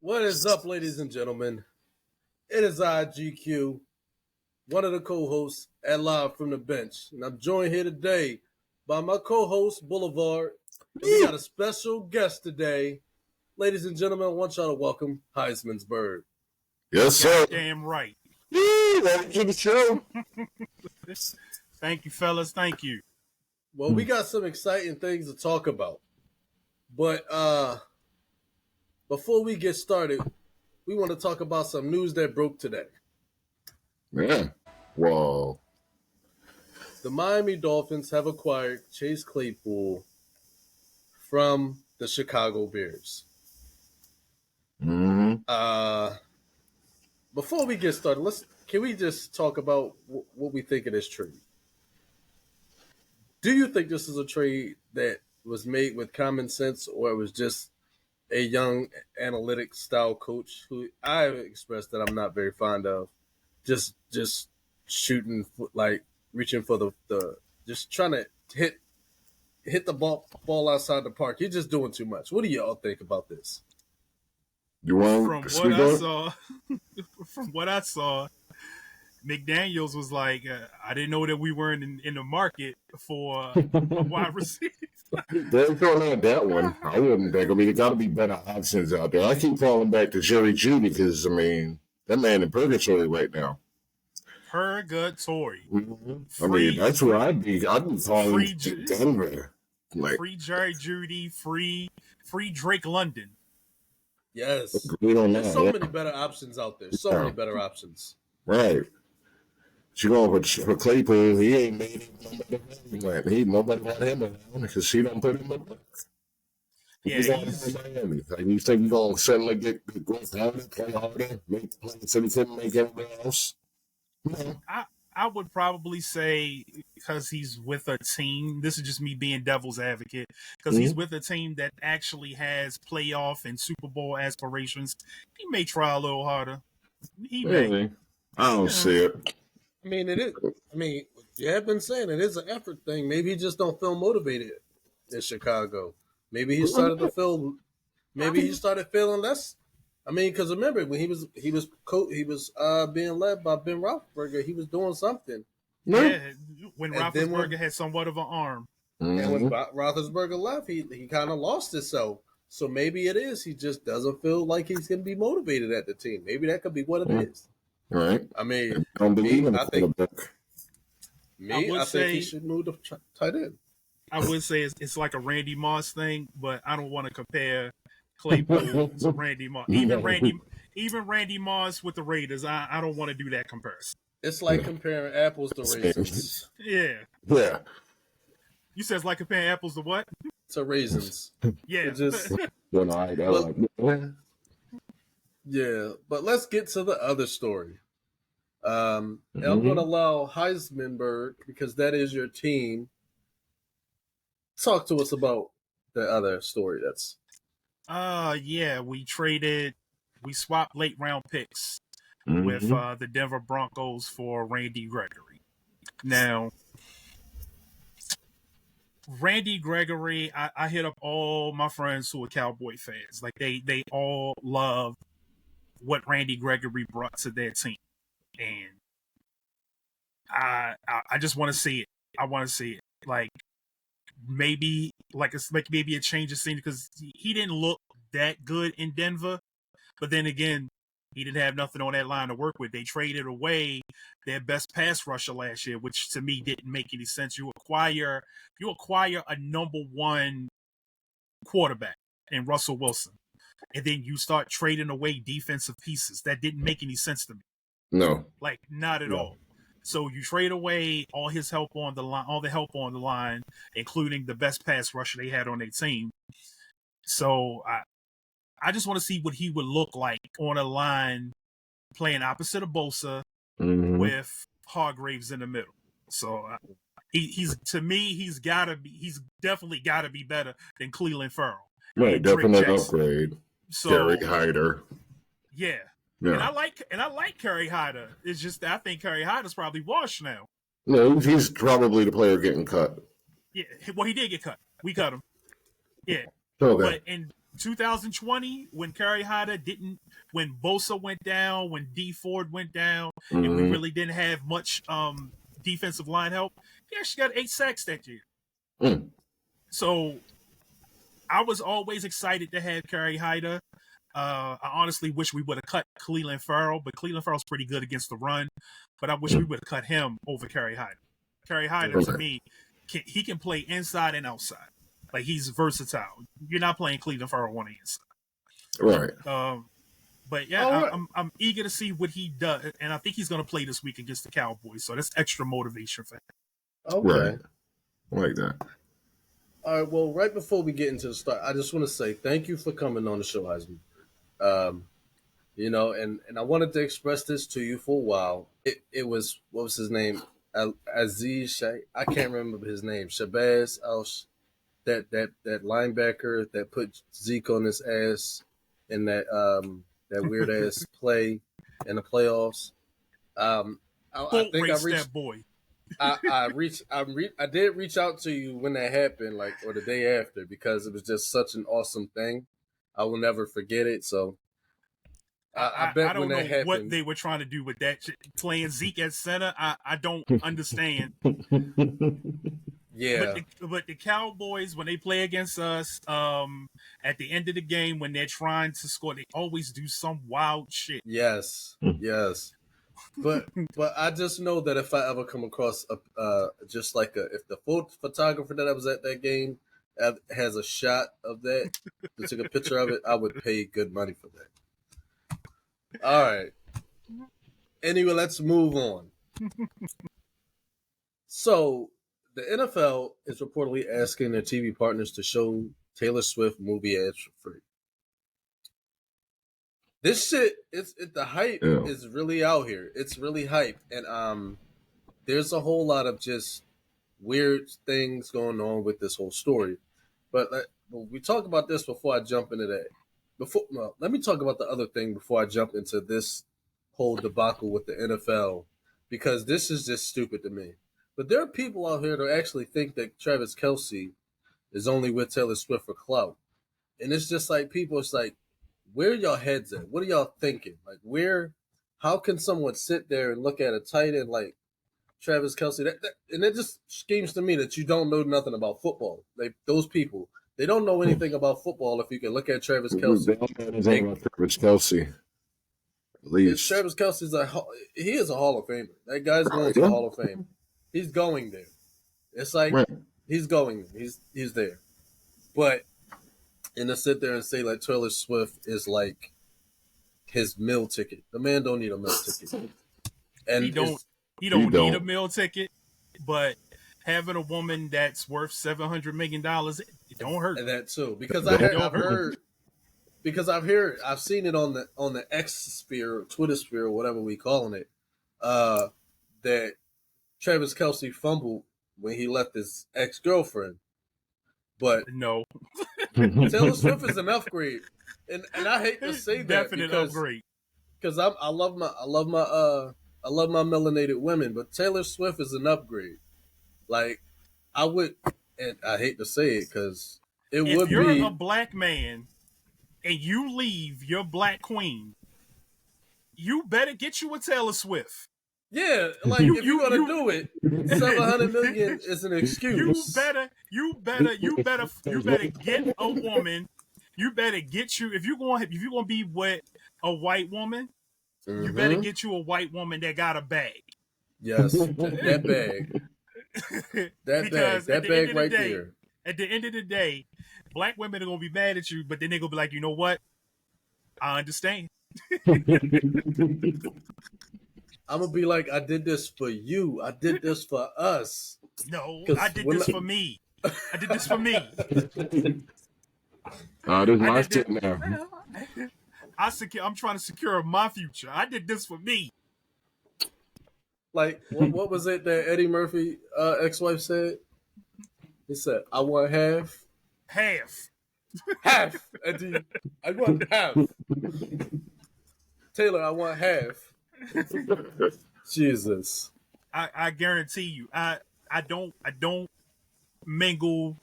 What is up, ladies and gentlemen? It is I, GQ, one of the co-hosts at Live from the Bench. And I'm joined here today by my co-host, Boulevard. And we got a special guest today. Ladies and gentlemen, I want y'all to welcome Heismanberg. Yes, sir. Damn right. Welcome to the show. Thank you, fellas. Thank you. Well, we got some exciting things to talk about. But before we get started, we want to talk about some news that broke today. Yeah. Whoa. The Miami Dolphins have acquired Chase Claypool from the Chicago Bears. Before we get started, can we just talk about what we think of this trade? Do you think this is a trade that was made with common sense, or it was just a young analytic style coach who I have expressed that I'm not very fond of, just shooting, like reaching for the just trying to hit the ball outside the park. He's just doing too much. What do y'all think about this? From what I saw, McDaniels was like, I didn't know that we weren't in the market for a wide receiver. They don't have that one. I wouldn't think. I mean, there got to be better options out there. I keep falling back to Jerry Jeudy because, I mean, that man in purgatory right now. Purgatory. Mm-hmm. I mean, that's where I'd be calling Denver. Like, free Jerry Jeudy, free Drake London. Yes. There's so many better options out there. So many better options. Right. She going for Claypool. He ain't made it. Nobody want him around because she don't put him in. Yeah, he's Miami. Like, you think he's gonna suddenly get growth harder, play harder, make the play so he couldn't make everything else? No. I would probably say because he's with a team. This is just me being devil's advocate. Because he's with a team that actually has playoff and Super Bowl aspirations. He may try a little harder. He may. I don't see it. I mean, it is. I mean, you have been saying it is an effort thing. Maybe he just don't feel motivated in Chicago. Maybe he started to feel. Maybe he started feeling less. I mean, because remember when he was being led by Ben Roethlisberger, he was doing something. Yeah, when Roethlisberger had somewhat of an arm. And when Roethlisberger left, he kind of lost himself. So maybe it is he just doesn't feel like he's going to be motivated at the team. Maybe that could be what it is. Right. I mean, I think he should move to tight end. I would say it's like a Randy Moss thing, but I don't want to compare Claypool to Randy Moss. Even Randy Moss with the Raiders, I don't want to do that comparison. It's like comparing apples to raisins. Yeah. Yeah. You said it's like comparing apples to what? To raisins. Yeah. Yeah, but let's get to the other story. And I'm going to allow Heismanberg, because that is your team, talk to us about the other story that's... yeah, we swapped late round picks with the Denver Broncos for Randy Gregory. Now, Randy Gregory, I hit up all my friends who are Cowboy fans. Like they all love what Randy Gregory brought to their team. And I just want to see it. I want to see it. Like maybe a change of scene, because he didn't look that good in Denver. But then again, he didn't have nothing on that line to work with. They traded away their best pass rusher last year, which to me didn't make any sense. You acquire a number one quarterback in Russell Wilson, and then you start trading away defensive pieces. That didn't make any sense to me. No. Like, not at all. So you trade away all the help on the line, including the best pass rusher they had on their team. So I just want to see what he would look like on a line playing opposite of Bosa with Hargraves in the middle. So he's definitely got to be better than Cleveland Farrell. Right, definite upgrade. So, Kerry Hyder. Yeah. And I like Kerry Hyder. It's just that I think Kerry Hyder's probably washed now. No, he's probably the player getting cut. Yeah, well, he did get cut. We cut him. Yeah. Okay. But 2020 when Kerry Hyder didn't, when Bosa went down, when D Ford went down, and we Mhm. really didn't have much defensive line help. He actually got 8 sacks that year. Mm. So I was always excited to have Kerry Hyder. I honestly wish we would have cut Cleveland Farrell, but Cleveland Farrell's pretty good against the run. But I wish we would have cut him over Kerry Hyder. Kerry Hyder, to me, he can play inside and outside. Like, he's versatile. You're not playing Cleveland Farrell on the inside. Right. But yeah, All right. I'm eager to see what he does, and I think he's going to play this week against the Cowboys. So that's extra motivation for him. Okay. Right. Like that. All right. Well, right before we get into the start, I just want to say thank you for coming on the show, Heisman. You know, and I wanted to express this to you for a while. It was, what was his name? Aziz Shai. I can't remember his name. Shabazz Al, that linebacker that put Zeke on his ass in that weird ass play in the playoffs. I think I reached that boy. I did reach out to you when that happened, like, or the day after, because it was just such an awesome thing. I will never forget it. So I bet I don't when know that happened, what they were trying to do with that playing Zeke at center. I don't understand. yeah, But the Cowboys, when they play against us, at the end of the game when they're trying to score, they always do some wild shit. yes. But I just know that if I ever come across just like if the photographer that was at that game has a shot of that, to take a picture of it, I would pay good money for that. All right. Anyway, let's move on. So, the NFL is reportedly asking their TV partners to show Taylor Swift movie ads for free. This shit, the hype is really out here. It's really hype, and there's a whole lot of just weird things going on with this whole story. But we talk about this before I jump into that. Let me talk about the other thing before I jump into this whole debacle with the NFL, because this is just stupid to me. But there are people out here that actually think that Travis Kelce is only with Taylor Swift for clout, and it's just like people. It's like, where are y'all heads at? What are y'all thinking? Like, how can someone sit there and look at a tight end like Travis Kelce? And it just screams to me that you don't know nothing about football. Like, those people, they don't know anything about football. If you can look at Travis Kelce, They don't know anything about Travis Kelce. At least Travis Kelce's he is a Hall of Famer. That guy's going to the Hall of Fame. He's going there. It's like he's going there. He's there. But and to sit there and say like Taylor Swift is like his meal ticket. The man don't need a meal ticket. And he don't need a meal ticket, but having a woman that's worth $700 million, it don't hurt. And that too, because I've seen it on the X sphere, Twitter sphere, or whatever we calling it, that Travis Kelce fumbled when he left his ex-girlfriend. But no, Taylor Swift is an upgrade, and I hate to say that definite upgrade, because I love my melanated women, but Taylor Swift is an upgrade. Like, I would, and I hate to say it because it would be. If you're a black man and you leave your black queen, you better get you a Taylor Swift. Yeah, like if you're gonna do it, $700 million is an excuse. You better get a woman. You better get you if you're gonna be with a white woman, you better get you a white woman that got a bag. Yes, that bag. That bag right there. At the end of the day, black women are gonna be mad at you, but then they're gonna be like, you know what? I understand. I'm gonna be like, I did this for you. I did this for us. No, I did this for me. I did this for me. This is my shit now. I'm trying to secure my future. I did this for me. Like, what was it that Eddie Murphy ex-wife said? He said, "I want half." Eddie, I want half. Taylor, I want half. Jesus. I guarantee you, I don't mingle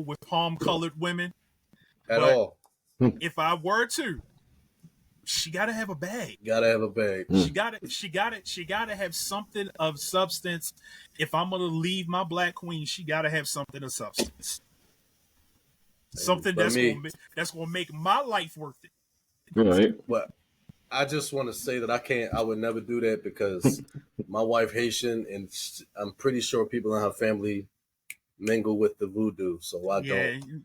with palm colored women at all. if I were to, she gotta have a bag. Gotta have a bag. She gotta have something of substance. If I'm gonna leave my black queen, she gotta have something of substance. Something that's gonna make my life worth it. Right. But I just want to say that I would never do that because my wife Haitian, and I'm pretty sure people in her family mingle with the voodoo, so I don't.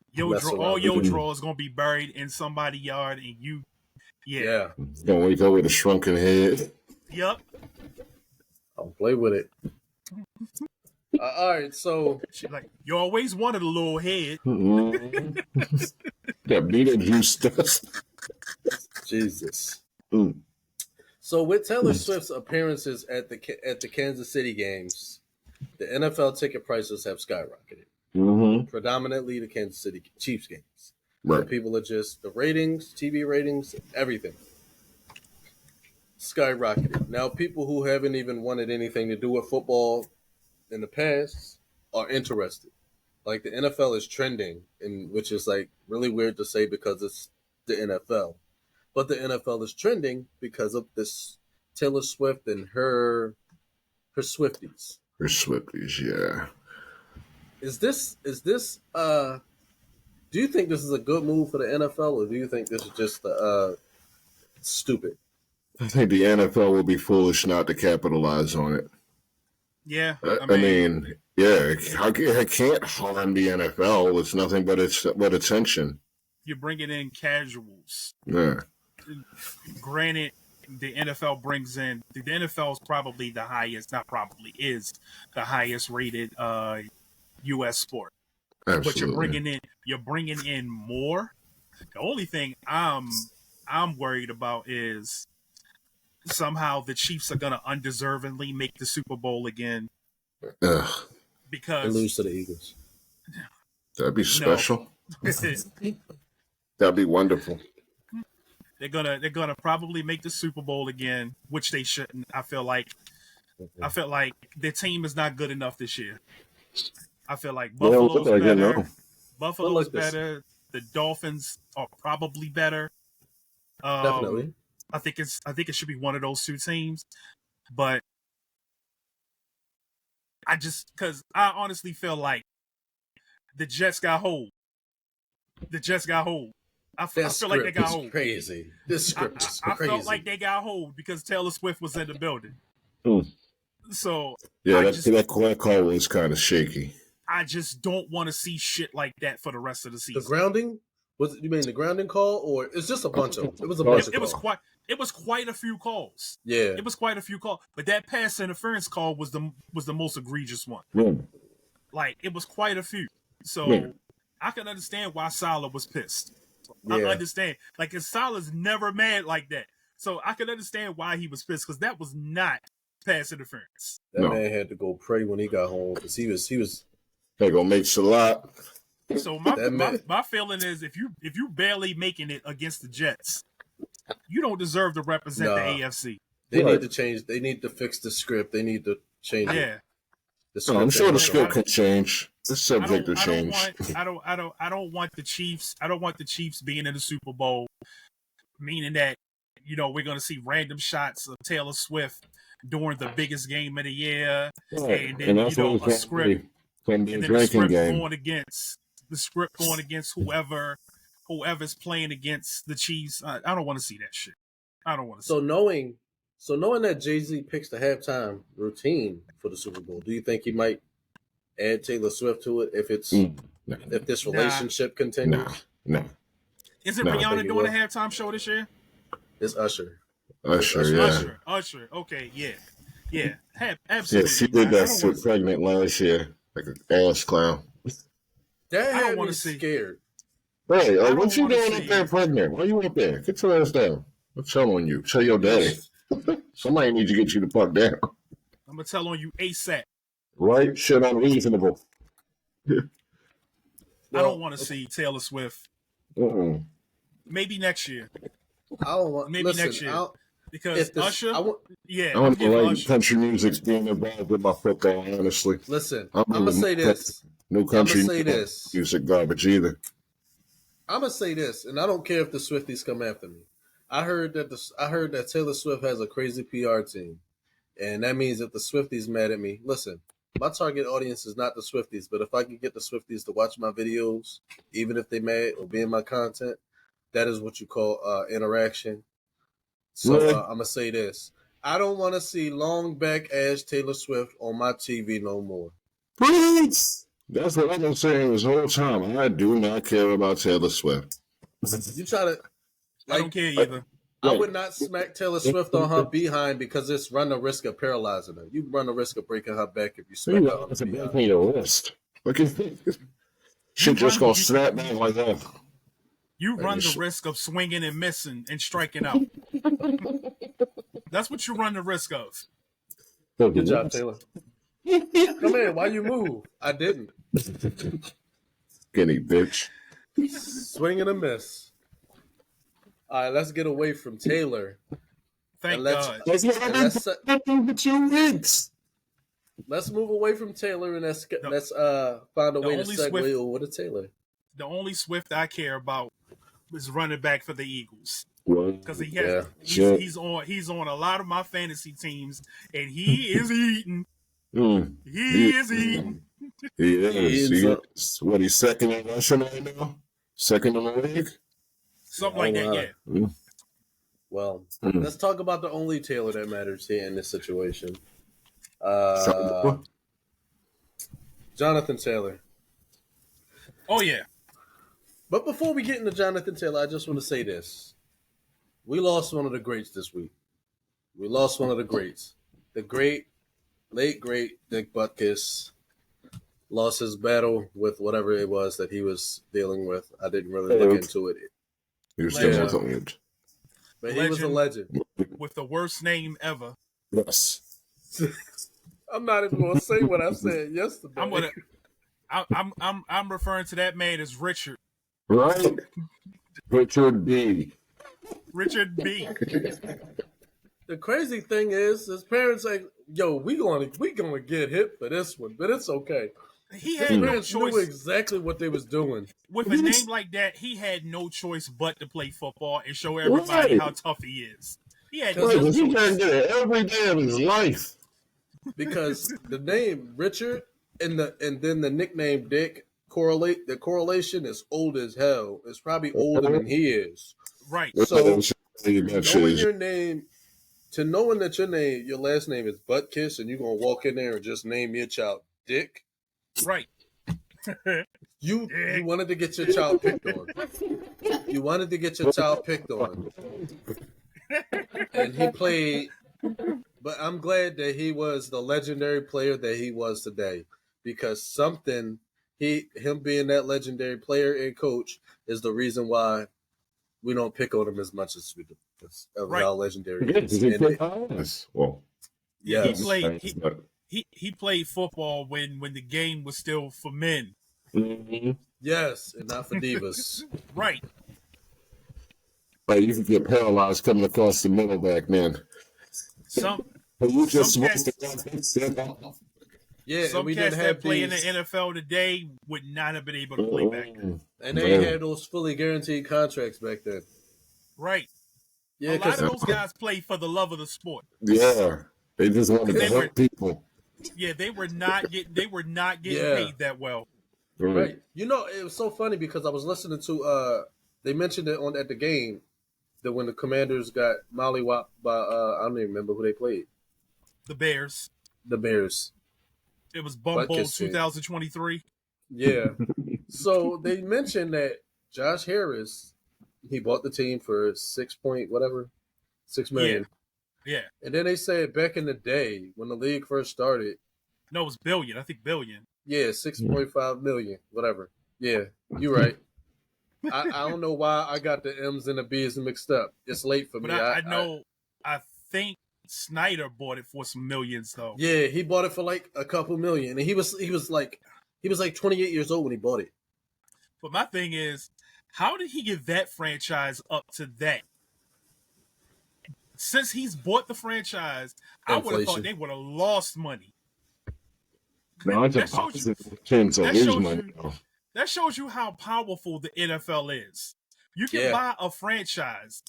All your drawers gonna be buried in somebody's yard, and you. Yeah. Gonna wake up with a shrunken head. Yep. I'll play with it. All right, so she's like, you always wanted a little head. That Beetlejuice stuff. Jesus. So with Taylor Swift's appearances at the Kansas City games, the NFL ticket prices have skyrocketed. Predominantly the Kansas City Chiefs games. Right. So people are just the ratings, TV ratings, everything skyrocketed. Now people who haven't even wanted anything to do with football in the past are interested. Like the NFL is trending, which is like really weird to say because it's the NFL. But the NFL is trending because of this Taylor Swift and her Swifties. Her Swifties, yeah. Is this do you think this is a good move for the NFL, or do you think this is just stupid? I think the NFL will be foolish not to capitalize on it. Yeah, I mean, it can't harm the NFL. It's nothing but attention. You're bringing in casuals. Yeah. Granted, the NFL brings in the NFL is probably the highest, not probably is the highest rated U.S. sport. Absolutely. But you're bringing in more. The only thing I'm worried about is somehow the Chiefs are gonna undeservingly make the Super Bowl again. Because they lose to the Eagles. That'd be special. That'd be wonderful. They're gonna probably make the Super Bowl again, which they shouldn't. I feel like their team is not good enough this year. I feel like Buffalo's better. Buffalo's better. The Dolphins are probably better. Definitely. I think it should be one of those two teams, but because I honestly feel like the Jets got hold. I feel like they got hold. Crazy. This script is crazy. I felt like they got hold because Taylor Swift was in the building. So yeah, that call was kind of shaky. I just don't want to see shit like that for the rest of the season. The grounding? You mean the grounding call, or it's just a bunch of them? It was a bunch of calls. It was quite a few calls. Yeah, it was quite a few calls. But that pass interference call was the most egregious one. Like it was quite a few. So I can understand why Salah was pissed. I understand. Like, cause Salah's never mad like that. So I can understand why he was pissed because that was not pass interference. That man had to go pray when he got home because he was. They gonna make Salah. So my feeling is if you barely making it against the Jets, you don't deserve to represent the AFC. They need to change. They need to fix the script. They need to change it. I'm sure the script can change. It's subject to change. I don't want the Chiefs. I don't want the Chiefs being in the Super Bowl, meaning that we're gonna see random shots of Taylor Swift during the biggest game of the year, and then a script. And then the script going against whoever's playing against the Chiefs. I don't want to see that shit. I don't want to. So knowing that Jay-Z picks the halftime routine for the Super Bowl, do you think he might add Taylor Swift to it if this relationship continues? No. Isn't Rihanna doing a halftime show this year? It's Usher. Usher. Okay, yeah. Absolutely. Yeah, she did that pregnant last year. Like an ass clown. That had me scared. Hey, what you doing up there pregnant? Why you up there? Get your ass down. I'm telling you. Tell your daddy. Somebody needs to get you the fuck down. I'm going to tell on you ASAP. Right? Shit unreasonable. I don't want to see Taylor Swift. Maybe next year. Next year. Because Usher, I want to like country music's being involved with my football, honestly. Listen, I'm going to say this. No country music garbage either. I'm gonna say this, and I don't care if the Swifties come after me. I heard that Taylor Swift has a crazy PR team, and that means if the Swifties mad at me, listen, my target audience is not the Swifties, but if I can get the Swifties to watch my videos, even if they mad or be in my content, that is what you call interaction. So Really? I'm gonna say this: I don't want to see long back ass Taylor Swift on my TV no more. Please. That's what I've been saying this whole time. I do not care about Taylor Swift. You try to I don't like. care either. I would not smack Taylor Swift on her behind because it's run the risk of paralyzing her. You run the risk of breaking her back if you smack her on It's the a behind. breaking your wrist. Look at she just gonna snap back like that. You run the risk of swinging and missing and striking out. That's what you run the risk of. Good job, Taylor. Come here. Why you move? I didn't. Skinny bitch. Swing and a miss. All right, let's get away from Taylor. Thank let's, God. That's what I've been for 2 weeks. Let's move away from Taylor and let's find a way to segue over to Taylor. The only Swift I care about is running back for the Eagles. Well, Because he has sure. he's on a lot of my fantasy teams, and he is eating. He is eating. He is. What, he's second in rushing right now? Second in the league? Something like that, yeah. Well, let's talk about the only Taylor that matters here in this situation. Jonathan Taylor. Oh, yeah. But before we get into Jonathan Taylor, I just want to say this. We lost one of the greats this week. We lost one of the greats. The late great Dick Butkus lost his battle with whatever it was that he was dealing with. I didn't really look into it. He was still legend. But he was a legend. With the worst name ever. Yes. I'm not even going to say what I said yesterday. I'm referring to that man as Richard. Right? Richard B. Richard B. The crazy thing is, his parents like, "Yo, we gonna get hit for this one, but it's okay." He had His no parents choice. knew exactly what they was doing. With a name like that, he had no choice but to play football and show everybody how tough he is. He had no choice. He can't get it every day of his life. Because the name Richard and then the nickname Dick the correlation is old as hell. It's probably older than he is. Right. So knowing your name, knowing that your last name is Buttkiss, and you're gonna walk in there and just name your child Dick. Right. You wanted to get your child picked on. You wanted to get your child picked on. And he played, but I'm glad that he was the legendary player that he was today, because him being that legendary player and coach is the reason why we don't pick on him as much as we do. How legendary he is. Well, yes. He played football when the game was still for men. Mm-hmm. Yes, and not for divas. Right. Like you could get paralyzed coming across the middle back then. Some cats that play in the NFL today would not have been able to play back then. And they had those fully guaranteed contracts back then. Right. Yeah, a lot of those guys play for the love of the sport. Yeah. They just wanted to hurt people. Yeah, they were not getting paid that well. Right. You know, it was so funny because I was listening to they mentioned it at the game that when the Commanders got mollywopped by I don't even remember who they played. The Bears. It was Bum Bowl 2023. Yeah. So they mentioned that Josh Harris, he bought the team for $6 million. Yeah. And then they said back in the day when the league first started. No, it was billion. I think billion. Yeah, 6.5 million, whatever. Yeah, you're right. I don't know why I got the M's and the B's mixed up. It's late for me. I think Snyder bought it for some millions though. Yeah, he bought it for like a couple million, and he was like 28 years old when he bought it. But my thing is, how did he get that franchise up to that? Since he's bought the franchise, I would have thought they would have lost money. No, it's a positive chance of losing money. That shows you how powerful the NFL is. You can buy a franchise.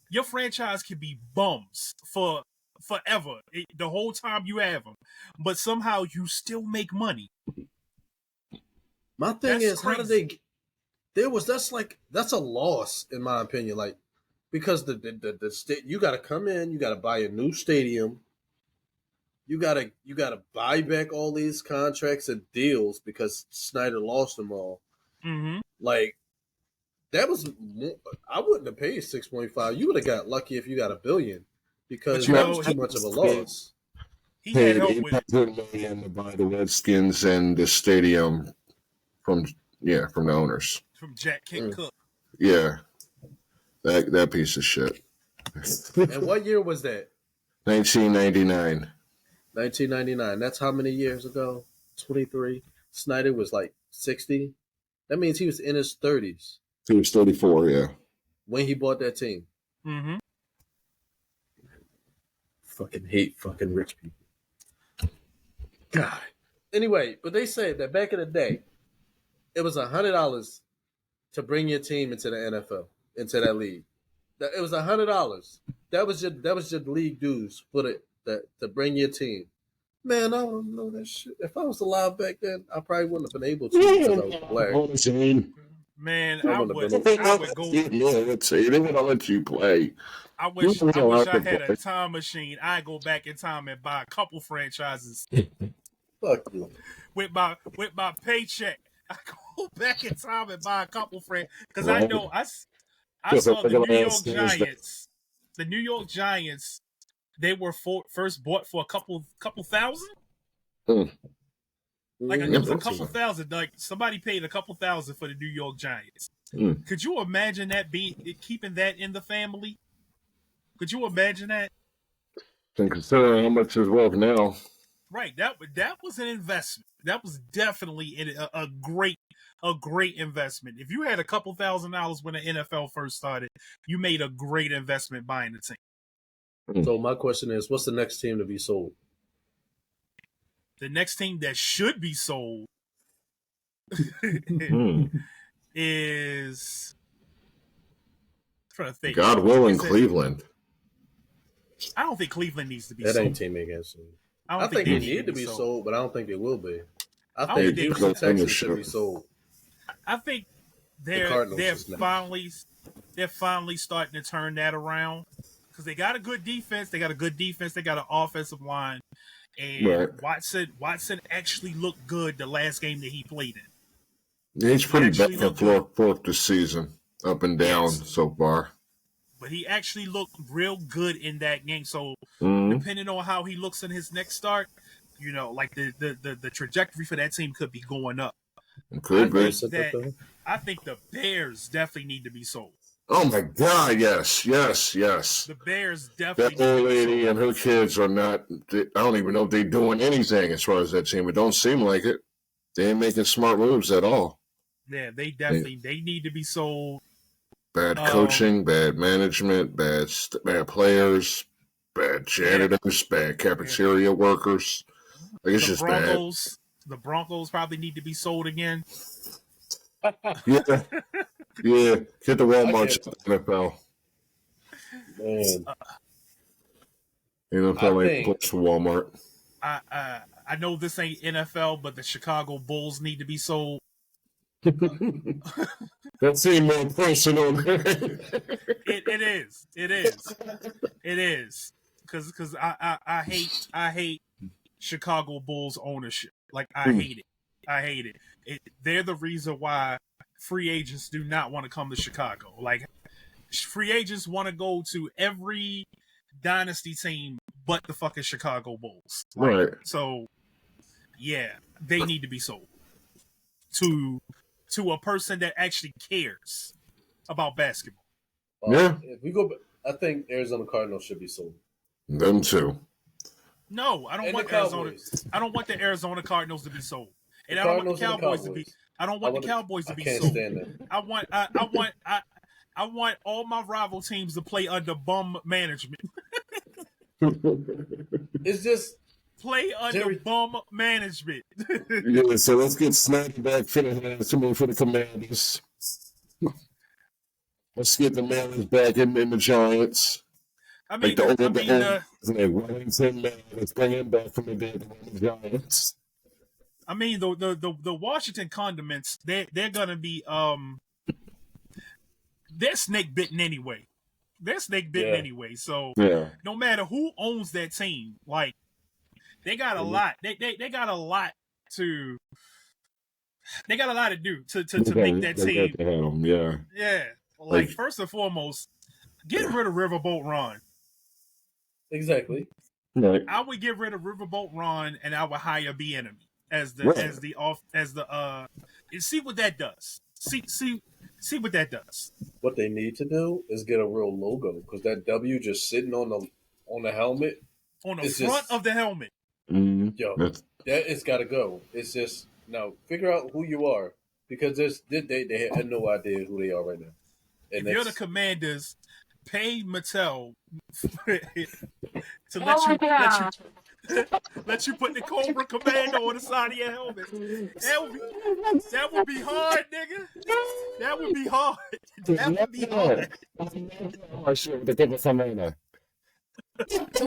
Your franchise can be bums for forever, the whole time you have them, but somehow you still make money. My thing is, crazy. How did they? That's a loss in my opinion. Like, because the state, you got to come in, you got to buy a new stadium. You gotta buy back all these contracts and deals because Snyder lost them all. Mm-hmm. Like, that was I wouldn't have paid 6.5. You would have got lucky if you got $1 billion because that was too much of a loss. He had help with $800 million to buy the Redskins and the stadium from the owners. From Jack Kent Cook. Yeah, that piece of shit. And what year was that? 1999. 1999. That's how many years ago? 23. Snyder was like 60. That means he was in his 30s. He was 34, yeah. When he bought that team. Mm-hmm. Fucking hate fucking rich people. God. Anyway, but they said that back in the day, it was $100 to bring your team into the NFL, into that league. It was $100. That was your league dues for to bring your team. Man, I don't know that shit. If I was alive back then, I probably wouldn't have been able to because I was black. Man, I would go. Yeah, that's it. They're gonna let you play. I wish I had a time machine. I'd go back in time and buy a couple franchises. Fuck you. With my paycheck, I go back in time and buy a couple franchises because I know I saw the New York Giants. The New York Giants, they were first bought for a couple thousand. Like it was a couple thousand. Like somebody paid a couple thousand for the New York Giants. Could you imagine that keeping that in the family? Could you imagine that? And considering how much is worth now, right? That was an investment. That was definitely a great investment. If you had a couple $1,000s when the NFL first started, you made a great investment buying the team. So my question is, what's the next team to be sold? The next team that should be sold is I'm trying to think. God willing, Cleveland. I don't think Cleveland needs to be sold. That ain't team against me. I think they need to be sold, but I don't think they will be. I think Houston Texans should be sold. I think they're finally starting to turn that around because they got a good defense. They got an offensive line. And Watson actually looked good the last game that he played in. Yeah, he's pretty back and forth this season, up and down so far. But he actually looked real good in that game. So depending on how he looks in his next start, like the trajectory for that team could be going up. It could be. I think the Bears definitely need to be sold. Oh my God! Yes. The Bears definitely. That old lady and her kids are not. I don't even know if they're doing anything as far as that team. It don't seem like it. They ain't making smart moves at all. Yeah, they definitely they need to be sold. Bad coaching, bad management, bad players, bad janitors, bad cafeteria workers. Like it's just bad. The Broncos probably need to be sold again. Yeah. Yeah, hit the Walmart NFL. Man. NFL ain't close to Walmart. I know this ain't NFL, but the Chicago Bulls need to be sold. That seemed more personal. It is. Because I hate Chicago Bulls ownership. Like I hate it. They're the reason why free agents do not want to come to Chicago. Like free agents want to go to every dynasty team but the fucking Chicago Bulls. Right. So yeah, they need to be sold to a person that actually cares about basketball. Yeah. If we go, I think Arizona Cardinals should be sold. Them too. No, I don't want Arizona. I don't want the Arizona Cardinals to be sold. And I don't want the Cowboys to be. I don't want the Cowboys to be sold. I can't stand that. I want all my rival teams to play under bum management. It's just play under bum management. Yeah, so let's get Snyder back for the Commanders. Let's get the Mariners back in the Giants. I mean, Wellington, let's bring him back from the dead, the Giants. I mean, the Washington Condiments, they're gonna be they're snake bitten anyway. Anyway. So no matter who owns that team, like they got a lot. They got a lot to. They got a lot to do to make that team. Yeah. Like first and foremost, get rid of Riverboat Ron. Exactly. Right. I would get rid of Riverboat Ron, and I would hire B Enemy and see what that does. See what that does. What they need to do is get a real logo, because that W just sitting on the helmet, on the front of the helmet. Yo, that it's got to go. It's just now figure out who you are, because they have no idea who they are right now. And if you're the Commanders, pay Mattel to let you put the Cobra Commando on the side of your helmet. That would be hard, nigga. That would be hard.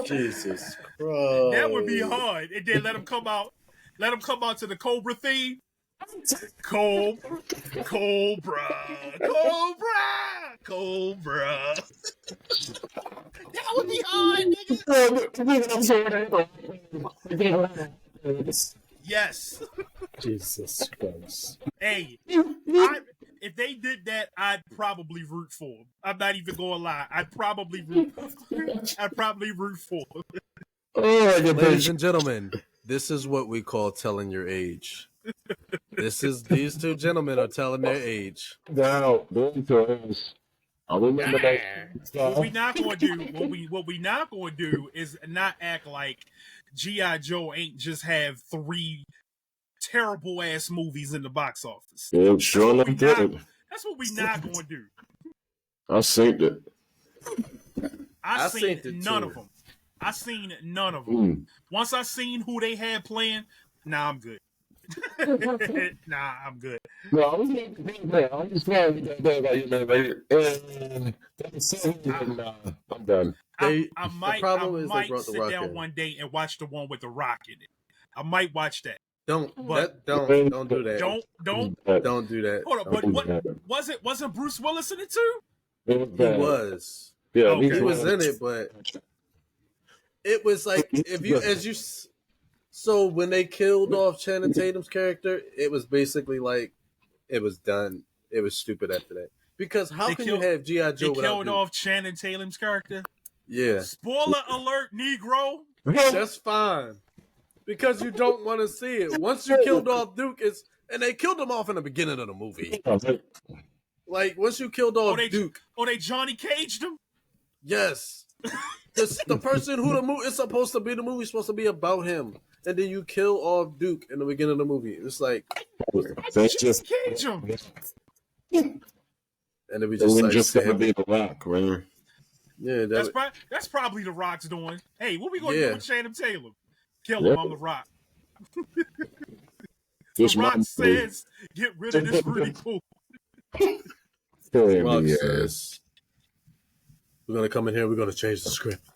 Jesus Christ. That would be hard. And then let them come out to the Cobra theme. Cobra. That would be hard, nigga. Yes. Jesus Christ. Hey, if they did that, I'd probably root for them. I'm not even gonna lie. I'd probably root for them. Ladies and gentlemen, this is what we call telling your age. These two gentlemen are telling their age. No, I remember that. What we not gonna do is not act like G.I. Joe ain't just have 3 terrible ass movies in the box office. Yeah, sure enough did. That's what we not gonna do. I seen it. I seen none of them. I seen none of them. Once I seen who they had playing, I'm good. I'm good. No, I was playing I'm done. I might sit down one day and watch the one with the Rock in it. I might watch that. Don't do that. Don't do that. Hold on, but wasn't Bruce Willis in it too? He was. Yeah, okay. He was in it, but it was like So when they killed off Channing Tatum's character, it was basically like it was done. It was stupid after that. Because how can you have G.I. Joe without They killed off Channing Tatum's character? Yeah. Spoiler alert, Negro. That's fine. Because you don't want to see it. Once you killed off Duke, and they killed him off in the beginning of the movie. Like, once you killed off Duke. They Johnny Caged him? Yes. The person who the movie is supposed to be, the movie's supposed to be about him. And then you kill off Duke in the beginning of the movie. It's like, that's just Cage him. And then we just gonna be the Rock, right? Yeah, that's probably the Rock's doing. Hey, what we gonna do with Channing Tatum? Kill him on the Rock. The Rock says, "Get rid of this Rudy Poo." Rock says, "We're gonna come in here. We're gonna change the script.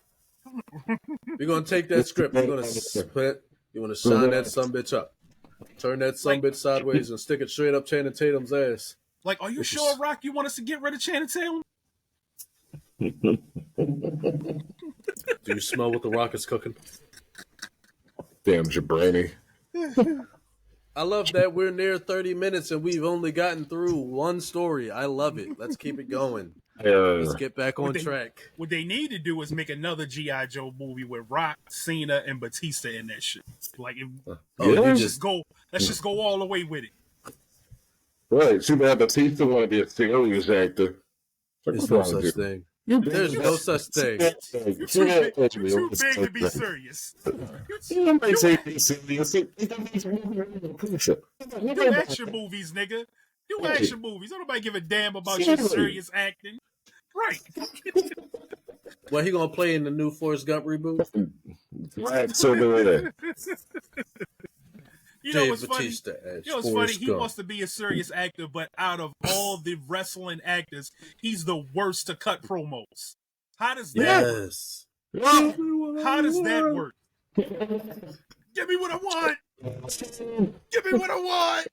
We're gonna take that script. We're gonna split. You want to shine that sumbitch up, turn that sumbitch sideways, and stick it straight up Channing Tatum's ass." Like, are you sure, Rock? You want us to get rid of Channing Tatum? Do you smell what the Rock is cooking? Damn, Jabrani. I love that we're near 30 minutes and we've only gotten through one story. I love it. Let's keep it going. Let's get back on track. What they need to do is make another G.I. Joe movie with Rock, Cena, and Batista in that shit. Like, let's just go all the way with it. Right. Too bad Batista want to be a serious actor. There's no such thing. There's no such thing. You're too big to be serious. You might say be serious. Do action movies, nigga. Do action movies. Don't nobody give a damn about your serious acting. Right. Well, he gonna play in the new Forrest Gump reboot? Right, so there. You know Dave what's funny? Bautista as You know what's funny? Forrest He Gump. wants to be a serious actor, but out of all the wrestling actors, he's the worst to cut promos. How does that work? Yes. How does that work? Give me what I want. Give me what I want.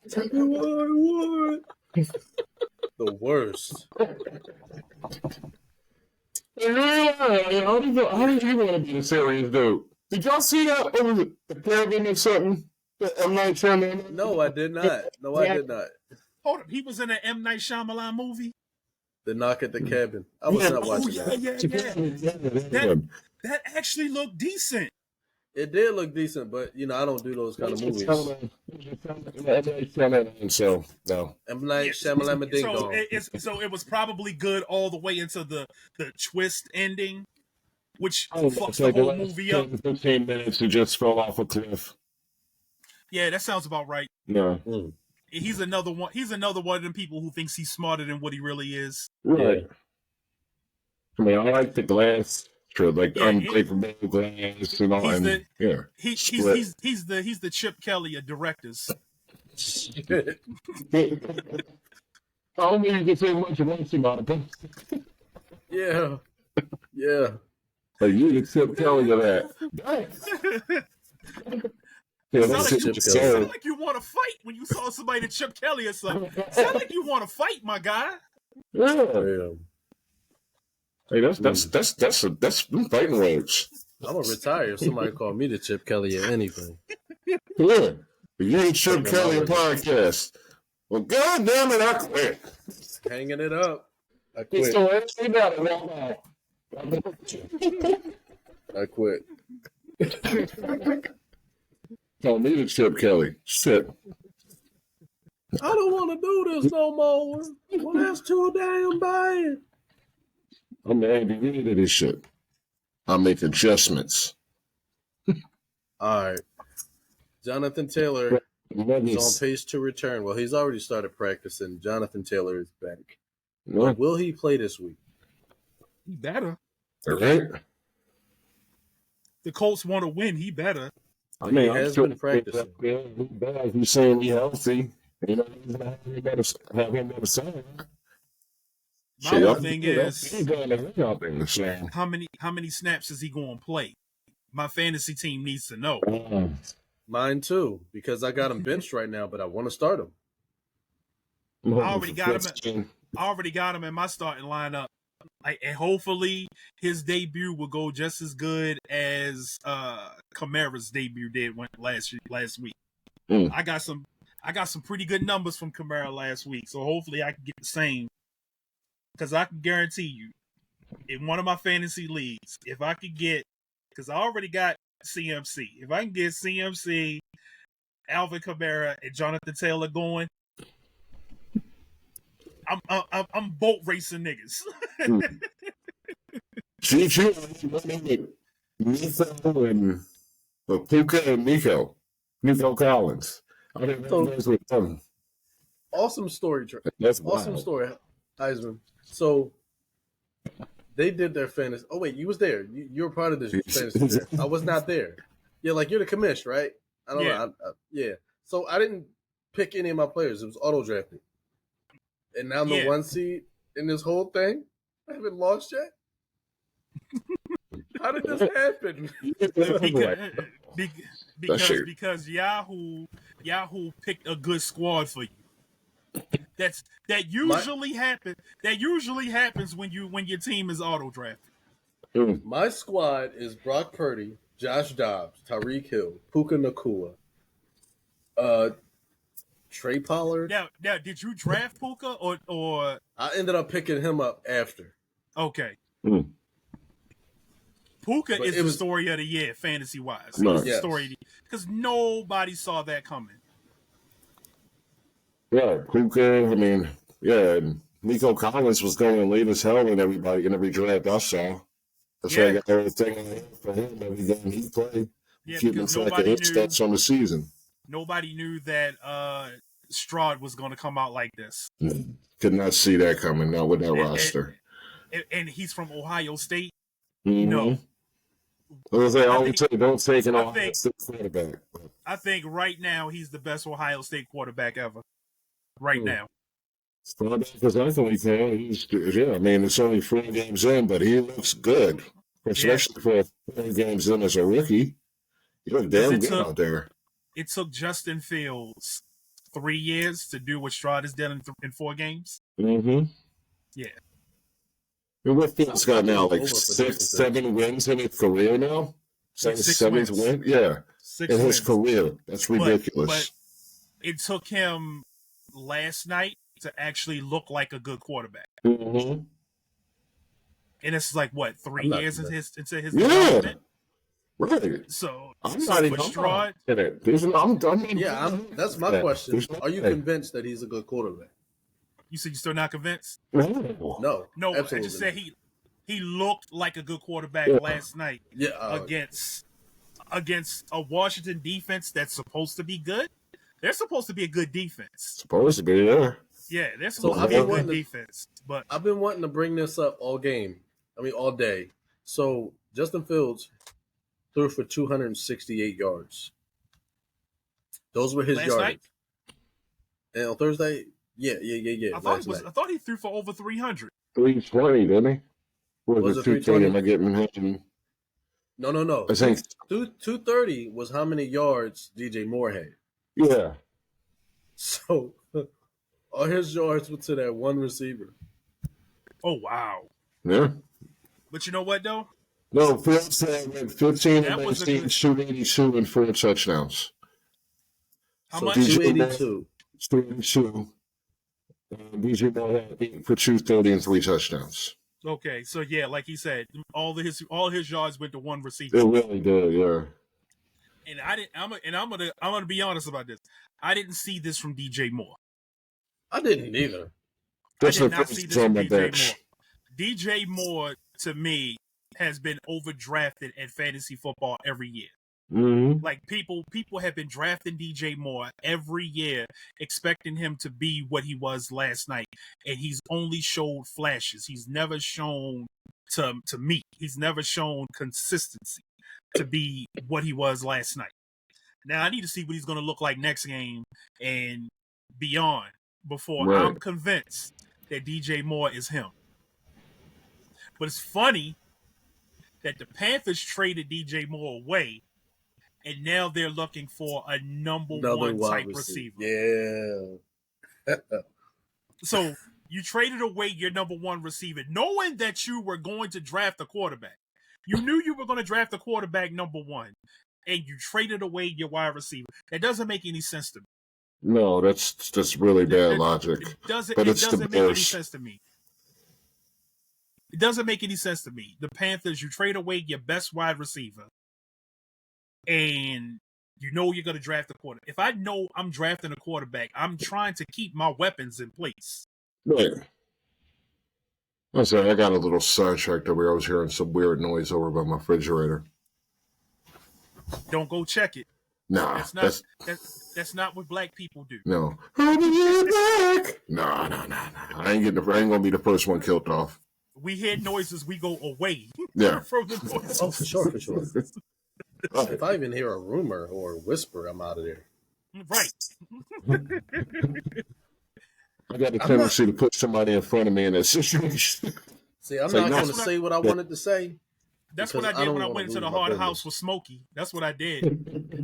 The worst. How did you want to be a serious dude? Did y'all see that over the Caribbean or something? I'm not trying to. No, I did not. No, I did not. Hold up, he was in an M. Night Shyamalan movie? The Knock at the Cabin. I was not watching that. That actually looked decent. It did look decent, but I don't do those kind of movies. So no. M. Night Shyamalan Ding Dong. So it was probably good all the way into the twist ending, which fucks the whole movie up. 15 minutes, he just fell off a cliff. Yeah, that sounds about right. No. He's another one. He's another one of them people who thinks he's smarter than what he really is. Right. I mean, I like the glass. True, like unbreakable glass and all. He's the the Chip Kelly of directors. I don't mean you can say much about Monica. Yeah. Like you the Chip Kelly of that. Sound like you want to fight when you saw somebody to Chip Kelly or something. Sound like you want to fight, my guy. Yeah. Hey, that's them fighting words. I'm gonna retire if somebody call me the Chip Kelly or anything. Yeah. You ain't Chip Kelly podcast. Well, God damn it, I quit. Hanging it up. I quit. I quit. Don't need a Chip Kelly. Shit. I don't want to do this no more. Well, that's too damn bad. I'm angry into this shit. I'll make adjustments. All right. Jonathan Taylor is on pace to return. Well, he's already started practicing. Jonathan Taylor is back. What? Will he play this week? He better. All right. The Colts want to win. He better. I mean, he has been practicing. He's saying he's healthy. You know, he's not have him better sign. My whole thing is, how many snaps is he going to play? My fantasy team needs to know. Mine too, because I got him benched right now, but I want to start him. I already got him in my starting lineup. And hopefully his debut will go just as good as Kamara's debut did last week. I got some pretty good numbers from Kamara last week, so hopefully I can get the same. Because I can guarantee you, in one of my fantasy leagues, if I could get, because I already got CMC, if I can get CMC, Alvin Kamara, and Jonathan Taylor going, I'm boat racing niggas. Puka and Nico Collins. I didn't know those were them. Awesome story, That's awesome wild. story, Heisman. So they did their fantasy. Oh wait, you was there. You were part of this fantasy draft. I was not there. Yeah, like you're the commish, right? I don't know. Yeah. So I didn't pick any of my players. It was auto drafted, and now I'm the 1 seed in this whole thing. I haven't lost yet. How did this happen? Because Yahoo picked a good squad for you. That usually happens when your team is auto drafted. My squad is Brock Purdy, Josh Dobbs, Tyreek Hill, Puka Nacua, Trey Pollard. Now, did you draft Puka or? I ended up picking him up after. Okay. Puka is the story of the year, fantasy wise. Right. It's the story because nobody saw that coming. Yeah, Puka. I mean, and Nico Collins was going late as hell in every draft I saw. That's why I got everything for him every game he played. Yeah, keeping track of his stats on the season. Nobody knew that Stroud was going to come out like this. Could not see that coming. Not with that roster. And he's from Ohio State. No. I was like, I think- don't take an I Ohio think- State quarterback. I think right now he's the best Ohio State quarterback ever. Right now. Because I think I mean, it's only 4 games in, but he looks good, especially for 4 games in as a rookie. He looked damn good out there. It took Justin Fields 3 years to do what Stroud has done in 4 games. Mm-hmm. Yeah. And what Fields got now? Like 7 wins in his career now? 7th win? Yeah. 6 in wins. his career. That's ridiculous. But it took him last night to actually look like a good quarterback. Mm-hmm. And it's like, what, 3 years into his development? Right. So, I'm not even Stroud in it. That's my question. Are you convinced that he's a good quarterback? You said you're still not convinced? No, absolutely. I just said he looked like a good quarterback last night against a Washington defense that's supposed to be good. They're supposed to be a good defense. Supposed to be, yeah. Yeah, they're supposed to be a good defense. But I've been wanting to bring this up all day. So Justin Fields threw for 268 yards. Those were his yards. Night? And on Thursday, yeah. I thought he threw for over 300. 320, didn't he? Was it 220? Am I getting him? No. I think 230 was how many yards DJ Moore had. Yeah. So all his yards went to that one receiver. Oh, wow. Yeah. But you know what, though? No, Fields had 15 and 19, 282 and 4 touchdowns. How much? 282. 282. DJ Moore had 8 for 230 and 3 touchdowns. Okay, so yeah, like he said, all his yards went to one receiver. It really did, yeah. And I'm gonna be honest about this. I didn't see this from DJ Moore. I didn't either. I did not see this from DJ Moore. DJ Moore, to me, has been overdrafted at fantasy football every year. Mm-hmm. Like people have been drafting DJ Moore every year, expecting him to be what he was last night, and he's only showed flashes. He's never shown to me. He's never shown consistency to be what he was last night. Now I need to see what he's going to look like next game and beyond before I'm convinced that DJ Moore is him. But it's funny that the Panthers traded DJ Moore away, and now they're looking for a number one type receiver. Yeah. So you traded away your number one receiver, knowing that you were going to draft a quarterback. You knew you were going to draft a quarterback number one, and you traded away your wide receiver. That doesn't make any sense to me. No, that's really bad logic. It doesn't make any sense to me. It doesn't make any sense to me. The Panthers, you trade away your best wide receiver, and you know you're going to draft a quarterback. If I know I'm drafting a quarterback, I'm trying to keep my weapons in place. Right. I'm sorry, I got a little sidetracked over here. I was hearing some weird noise over by my refrigerator. Don't go check it. Nah, that's not what black people do. No. No. I ain't gonna be the first one killed off. We hear noises, we go away. Yeah. From the noises. Oh, for sure. If I even hear a rumor or a whisper, I'm out of there. Right. I got a tendency to put somebody in front of me in that situation. See, I'm not going to say what I wanted to say. That's what I did when I went into the haunted house with Smokey. That's what I did.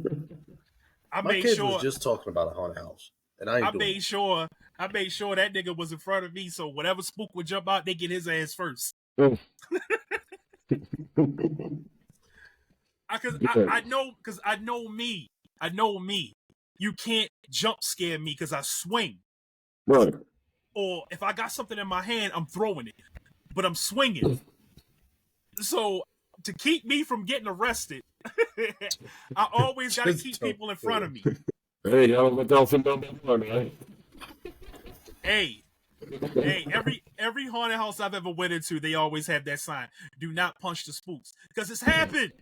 My kid was just talking about a haunted house, and I made sure that nigga was in front of me, so whatever spook would jump out, they get his ass first. I know me. You can't jump scare me because I swing. Right. Or if I got something in my hand, I'm throwing it, but I'm swinging. So to keep me from getting arrested, I always got to keep people in front of me. Hey, y'all look out for number one, right? Hey, every haunted house I've ever went into, they always have that sign: "Do not punch the spooks," because it's happened.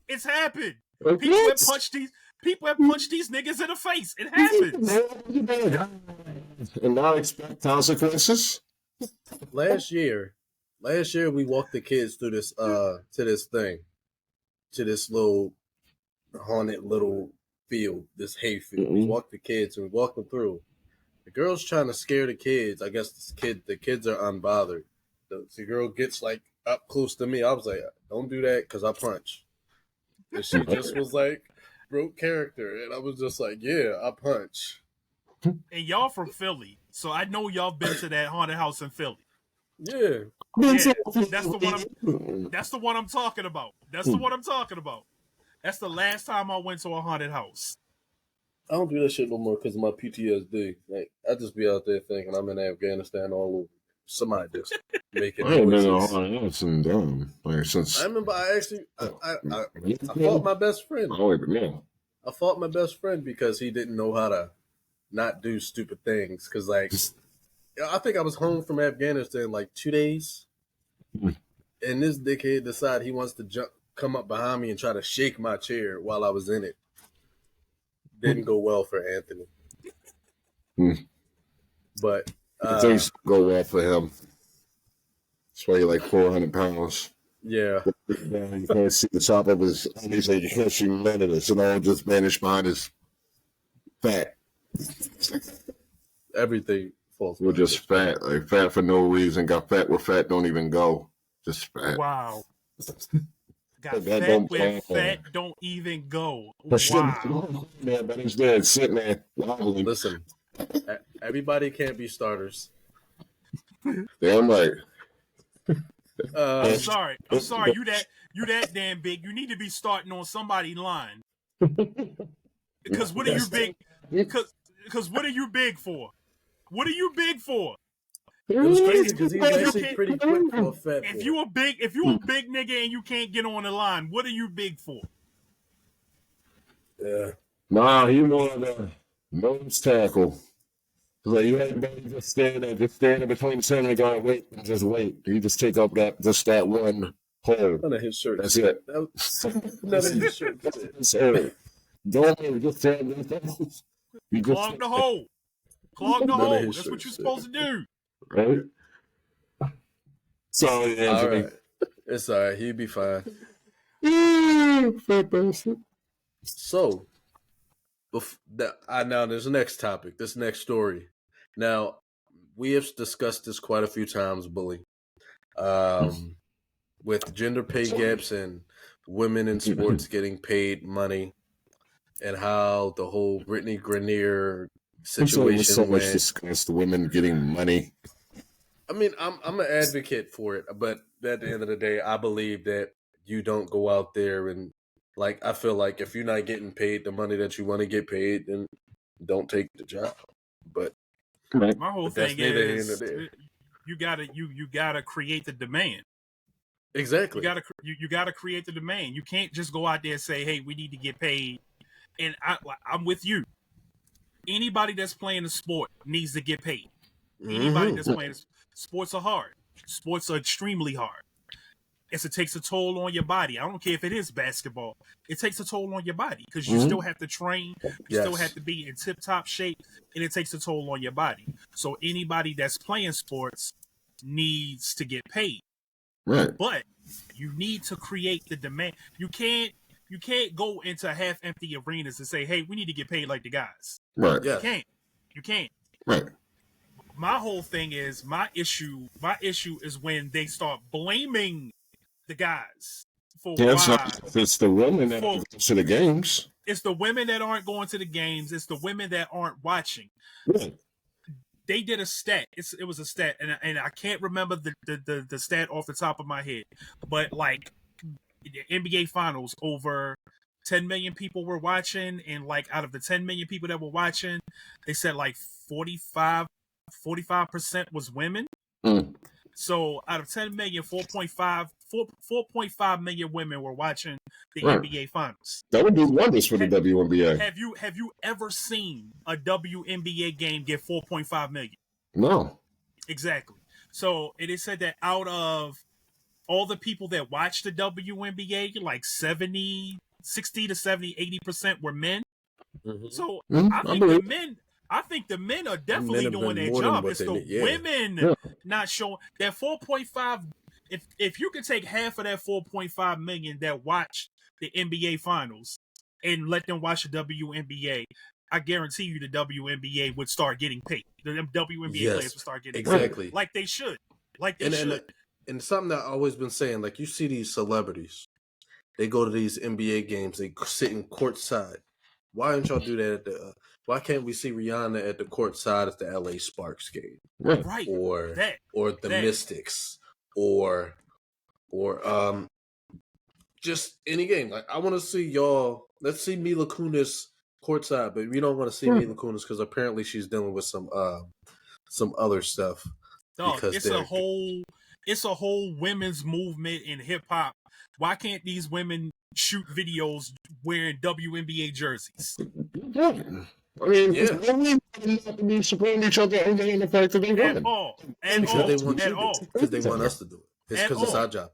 It's happened. People have punched these niggas in the face. It happens. And now expect consequences. Last year, last year we walked the kids through this to this thing, to this little haunted little field, this hay field. We walked the kids and we walked them through. The girl's trying to scare the kids. I guess the kids are unbothered. The girl gets like up close to me. I was like, don't do that because I punch. And she just was like, broke character. And I was just like, yeah, I punch. And y'all from Philly, so I know y'all been to that haunted house in Philly. Yeah. Yeah, that's the one I'm talking about. That's the one I'm talking about. That's the last time I went to a haunted house. I don't do that shit no more because of my PTSD. Like, I just be out there thinking I'm in Afghanistan all over. Somebody just making I ain't been noises. to a haunted house in like since. I remember I fought my best friend. Oh, yeah. I fought my best friend because he didn't know how to not do stupid things. Because, like, I think I was home from Afghanistan like 2 days. And this dickhead decided he wants to come up behind me and try to shake my chair while I was in it. Didn't go well for Anthony. But things go well for him. That's why you're like 400 pounds. Yeah. You can't see the top of his. He said you can't see none of this, and all just vanished behind his fat. Everything falls. We're just fat, like fat for no reason. Got fat where fat don't even go. Just fat. Wow. Got That fat don't where fall. fat don't even go. But Wow. man, but he's dead sitting there. Wobbling. Listen, everybody can't be starters. Damn right. I'm sorry. You that damn big. You need to be starting on somebody's line. Because what are you big? Because what are you big for? What are you big for? It was crazy because he's actually pretty quick for a fat boy. If you a big nigga and you can't get on the line, what are you big for? Yeah. Nah, he more of a nose tackle. Like you had to just stand there between the center and go wait and just wait. You just take up that one hole. None of his shirt. That's it. None of his shirt. That's it. Don't just stand there. You just Clog the hole. Clog the None of hole. his That's what shirts, you're supposed to do. right. Sorry, Anthony. All right. It's all right. He'd be fine. Fat bastard. So, now there's the next topic, this next story. Now, we have discussed this quite a few times, Bully, with gender pay gaps and women in sports getting paid money, and how the whole Brittany Grenier situation so much went. discussed women getting money. I mean, I'm an advocate for it, but at the end of the day, I believe that you don't go out there and, like, I feel like if you're not getting paid the money that you want to get paid, then don't take the job. But Right. My whole that's thing neither here is nor there. you gotta create the demand. Exactly. You gotta create the demand. You can't just go out there and say, "Hey, we need to get paid." And I'm with you. Anybody that's playing a sport needs to get paid. Anybody that's playing sports are hard. Sports are extremely hard. It takes a toll on your body. I don't care if it is basketball. It takes a toll on your body because you still have to train. You still have to be in tip-top shape, and it takes a toll on your body. So anybody that's playing sports needs to get paid. Right. But you need to create the demand. You can't go into half-empty arenas and say, "Hey, we need to get paid like the guys." Right. Yeah. You can't. Right. My whole thing is my issue is when they start blaming the guys for why. It's the women that go to the games. It's the women that aren't going to the games. It's the women that aren't watching. Right. They did a stat. It was a stat, and I can't remember the stat off the top of my head. But like the NBA Finals, over 10 million people were watching, and like out of the 10 million people that were watching, they said like 45% was women. So out of 10 million, 4.5 million women were watching the NBA Finals. That would do wonders for the WNBA. Have you ever seen a WNBA game get 4.5 million? No. Exactly. So it said that out of all the people that watch the WNBA, like 60 to 70, 80% were men. So I think the men are definitely doing their job. It's the women not showing that 4.5. if you could take half of that 4.5 million that watch the NBA finals and let them watch the WNBA, I guarantee you the WNBA would start getting paid. The WNBA players would start getting exactly paid like they should. Like they and should. and something that I've always been saying, like you see these celebrities, they go to these NBA games, they sit in courtside. Why don't y'all do that at the? Why can't we see Rihanna at the courtside at the LA Sparks game, Right. or That. the Mystics, or just any game? Like I want to see y'all. Let's see Mila Kunis courtside, but we don't want to see Mila Kunis because apparently she's dealing with some other stuff. Dog, Because it's a whole women's movement in hip hop. Why can't these women shoot videos wearing WNBA jerseys? Yeah. I mean, we supporting each other and the fact that they At win. all. Because they want us to do it. It's because it's our job.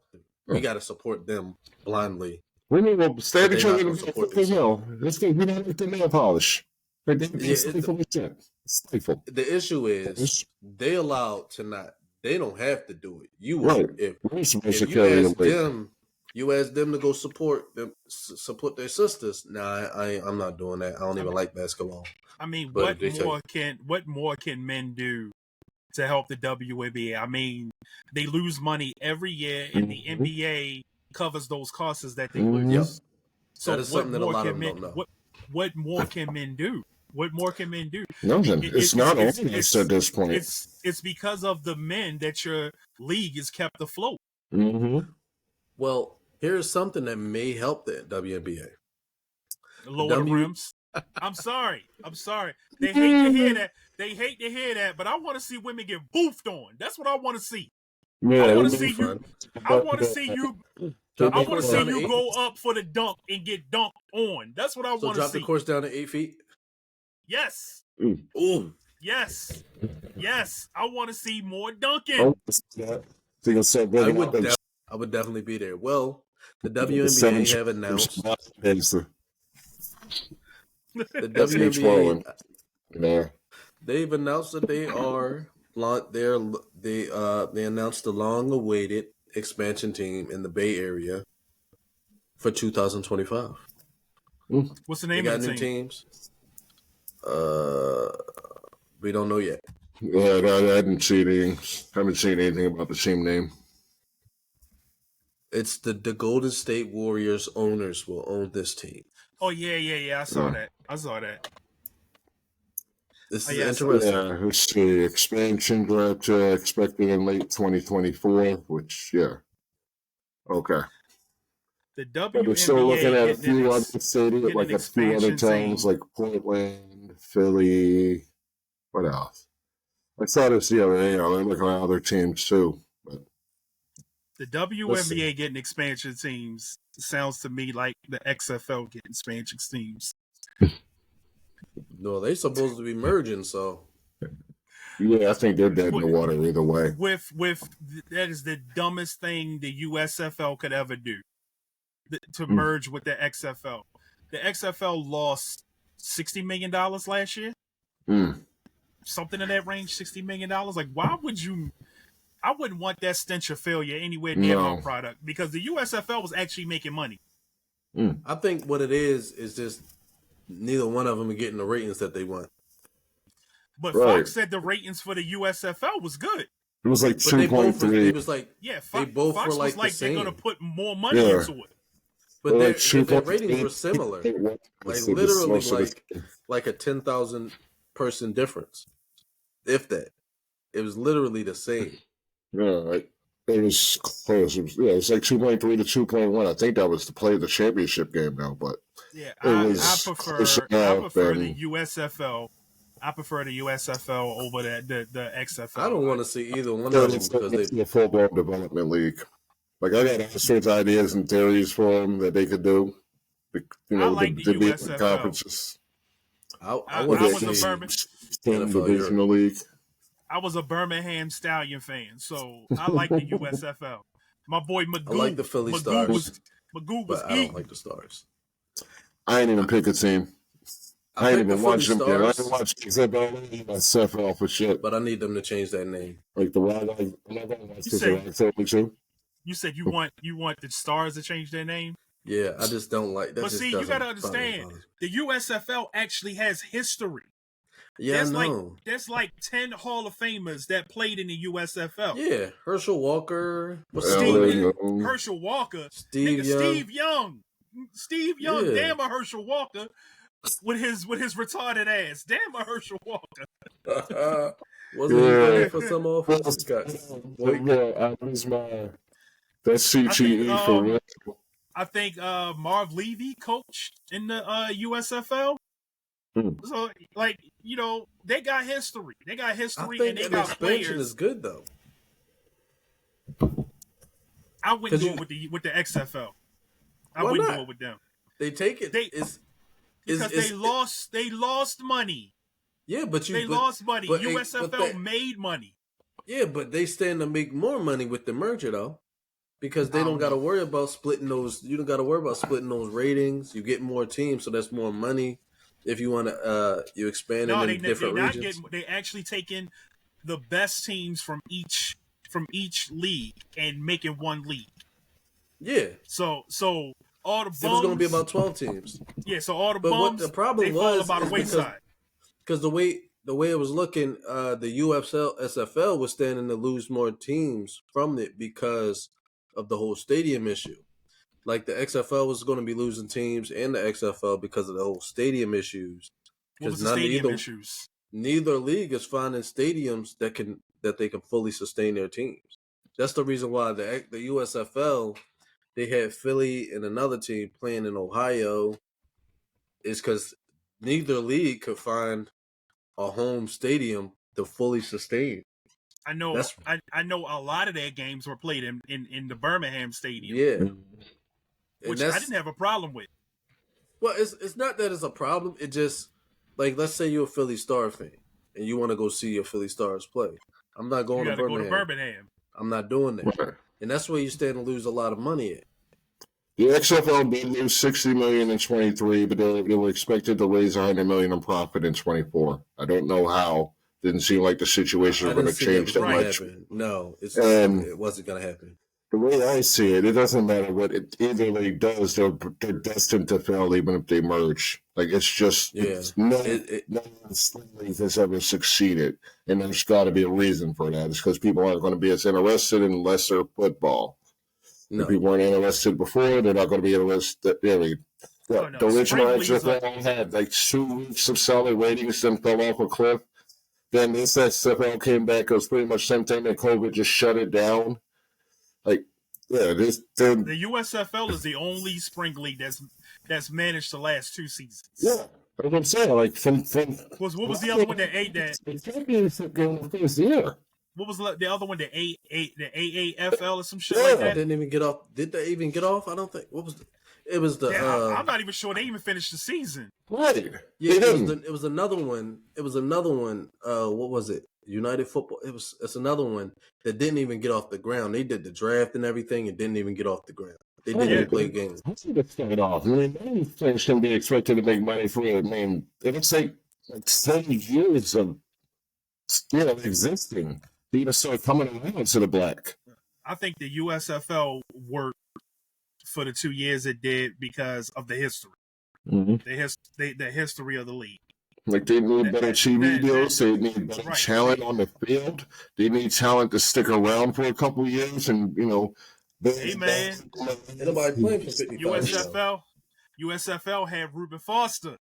We got to support them blindly. We need to stand each other in and support the hell. Let's go. We don't like the nail polish. It's stifle. The issue is they allowed to not. They don't have to do it. You right. If you ask them to go support them, support their sisters. Nah, I'm not doing that. I don't even like basketball. I mean, what more can men do to help the WNBA? I mean, they lose money every year, and the NBA covers those costs that they lose. Yep. So that is something that a lot of them don't know. What more can men do? What more can men do? Nothing. It's not obvious at this point. It's because of the men that your league is kept afloat. Mm-hmm. Well, here's something that may help the WNBA. Lower the rims. I'm sorry. They hate to hear that. But I want to see women get boofed on. That's what I want to see. Yeah, I want to see you. I want to see you. I want to see you go up for the dunk and get dunked on. That's what I want to see. So drop the course down to 8 feet? Yes. Ooh. Yes. I want to see more dunking. I would definitely be there. Well, the WNBA have announced. The WNBA, they've announced that they announced the long-awaited expansion team in the Bay Area for 2025. What's the name of the new team? Teams. We don't know yet. Yeah, I haven't seen anything about the team name. It's the Golden State Warriors owners will own this team. Oh yeah. I saw that. This is interesting. Yeah, let's see. Expansion draft expected in late 2024, which, yeah. Okay. The WNBA. But we're still looking at a few other stadiums, like a few other towns, like Portland, Philly. What else? I saw this the other day. They're looking at other teams, too. But the WNBA getting expansion teams sounds to me like the XFL getting expansion teams. No, they're supposed to be merging, so. Yeah, I think they're dead in the water either way. With that is the dumbest thing the USFL could ever do, to merge with the XFL. The XFL lost $60 million last year. Something in that range, $60 million. Like, why would you? I wouldn't want that stench of failure anywhere near my product, because the USFL was actually making money. I think what it is just neither one of them are getting the ratings that they want. But Fox said the ratings for the USFL was good. It was like 2.3. It was like, Fox were like was like the same. They're going to put more money into it. But their ratings were similar. Like literally like a 10,000 person difference. If that. It was literally the same. Yeah, it was close. It was like 2.3 to 2.1. I think that was to play the championship game now, but I prefer the USFL. I prefer the USFL over the XFL. I don't want to see either one of them because they're a full-blown development league. Like, I got all sorts of ideas and theories for them that they could do. I like the USFL. Conferences. I was a divisional league. I was a Birmingham Stallion fan, so I like the USFL. My boy Magoo. I like the Philly Stars. Magoo was I don't like the Stars. I ain't even pick a team. I ain't even watch them. I didn't watch XFL for shit. But I need them to change that name. Like the Wild Eyes. I'm not going to watch this too. You said you want the Stars to change their name. Yeah, I just don't like that. But see, you gotta understand, the USFL actually has history. Yeah, I know. There's like 10 Hall of Famers that played in the USFL. Yeah, Herschel Walker, Herschel Walker, Steve Young. Yeah. Damn a Herschel Walker with his retarded ass. Damn a Herschel Walker. Wasn't he ready for some offense? That's CTE for real. I think Marv Levy coached in the USFL. So, like, you know, they got history. They got history, and they got expansion players. Is good though. I wouldn't do it with the XFL. I wouldn't do it with them. They take it. They lost money. Yeah, but they lost money. USFL made money. Yeah, but they stand to make more money with the merger though. Because they don't got to worry about splitting those. You don't got to worry about splitting those ratings. You get more teams, so that's more money. If you want to, you expand in different regions. They actually taking the best teams from each league and making one league. Yeah. So all the bums. It was going to be about 12 teams. Yeah. So all the bums. What the problem fall about the wayside. Because the way it was looking, the USFL was standing to lose more teams from it because of the whole stadium issue. Like the XFL was going to be losing teams and the XFL because of the whole stadium issues. What was the stadium issues? Neither league is finding stadiums that they can fully sustain their teams. That's the reason why the USFL, they had Philly and another team playing in Ohio, is because neither league could find a home stadium to fully sustain. I know. I know a lot of their games were played in the Birmingham Stadium. Yeah. Which I didn't have a problem with. Well, it's not that it's a problem. It just, like, let's say you're a Philly Star fan and you want to go see your Philly Stars play. I'm not going to Birmingham. Go to Birmingham. I'm not doing that. Right. And that's where you stand to lose a lot of money at. The XFL did lose $60 million in 23, but they were expected to raise $100 million in profit in 24. I don't know how. Didn't seem like the situation was going to change that much. No, it wasn't going to happen. The way I see it, it doesn't matter what either league does. They're destined to fail even if they merge. Like, it's just no league has ever succeeded, and there's got to be a reason for that. It's because people aren't going to be as interested in lesser football. No. If people weren't interested before, they're not going to be interested. The original XFL had like 2 weeks of solid ratings, then fell off a cliff. Then this XFL came back. It was pretty much the same time that COVID just shut it down. Like, yeah, the USFL is the only spring league that's managed to last 2 seasons. Yeah, that's what I'm saying. Like, what was the other one that ate that? The championship game the first year. What was the other one that ate the AAFL or some shit like that? Didn't even get off. Did they even get off? I don't think. What was the? It was the. I'm not even sure they even finished the season. Right. Yeah, it was another one. It was another one. What was it? United Football. It's another one that didn't even get off the ground. They did the draft and everything and didn't even get off the ground. They didn't even play games. How did it start off? I mean, many things can be expected to make money for it. I mean, it's like 7 years of existing. They even start coming around to the black. I think the USFL worked for the 2 years it did because of the history. Mm-hmm. The history of the league. Like, they need better TV deals. They need better talent on the field. They need talent to stick around for a couple years. And, hey, man. Nobody playing for 50,000. USFL had Reuben Foster.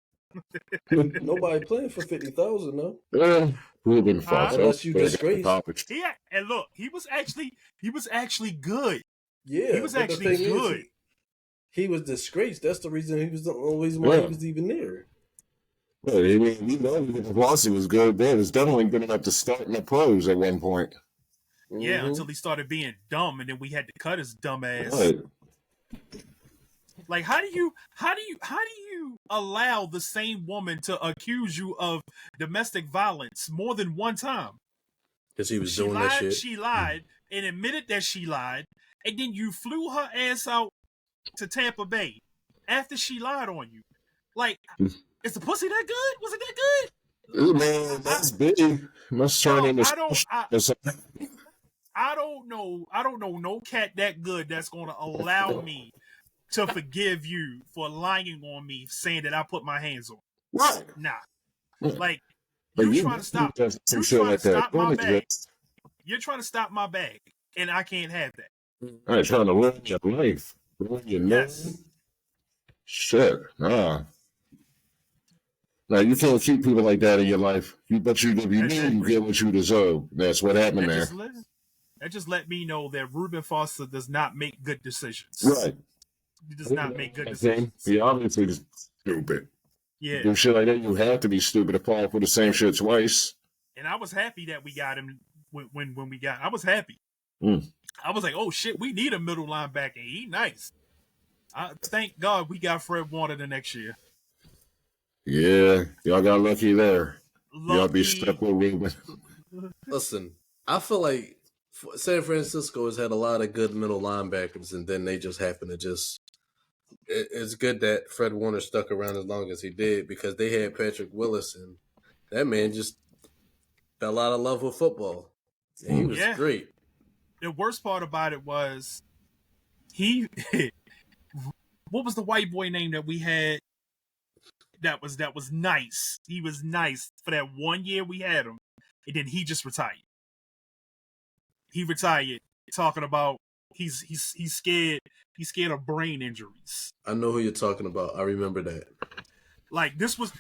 Nobody playing for 50,000, though. Reuben Foster. Unless you disgrace. Yeah, and look, he was actually good. Yeah. He was actually good. He was disgraced. That's the reason he was the only reason why he was even there. Well, I mean, Flossie was good then. It was definitely good enough to start in the pros at one point. Yeah, until he started being dumb, and then we had to cut his dumb ass. Right. Like, how do you allow the same woman to accuse you of domestic violence more than one time? Because he was doing that shit. She lied and admitted that she lied, and then you flew her ass out to Tampa Bay after she lied on you. Like, is the pussy that good? Was it that good? Man, that's big. Must turn into. I don't know no cat that good that's gonna allow me to forgive you for lying on me, saying that I put my hands on. Right. Nah, Right. like But you you trying to stop. some You shit trying to like that. stop my bag. You're trying to stop my bag, and I can't have that. All right, trying to ruin your life, ruin your Yes. name. Shit, nah. Now you can't keep people like that in your life. But you, if you do, you get what you deserve. That's what happened there. That just let me know that Reuben Foster does not make good decisions. Right. He does not make good decisions. He obviously is stupid. Yeah. Do shit like that, you have to be stupid to fall for the same shit twice. And I was happy that we got him when we got. I was happy. Mm. I was like, oh shit, we need a middle linebacker. He nice. Thank God we got Fred Warner the next year. Yeah, y'all got lucky there. Lucky. Y'all be stuck with Reuben. Listen, I feel like San Francisco has had a lot of good middle linebackers, and then they just happen to just. It's good that Fred Warner stuck around as long as he did because they had Patrick Willis, and that man just fell out of love with football. And he was great. The worst part about it was he. What was the white boy name that we had? That was nice. He was nice for that 1 year we had him, and then he just retired. He retired, talking about he's scared. He's scared of brain injuries. I know who you're talking about. I remember that. Like this was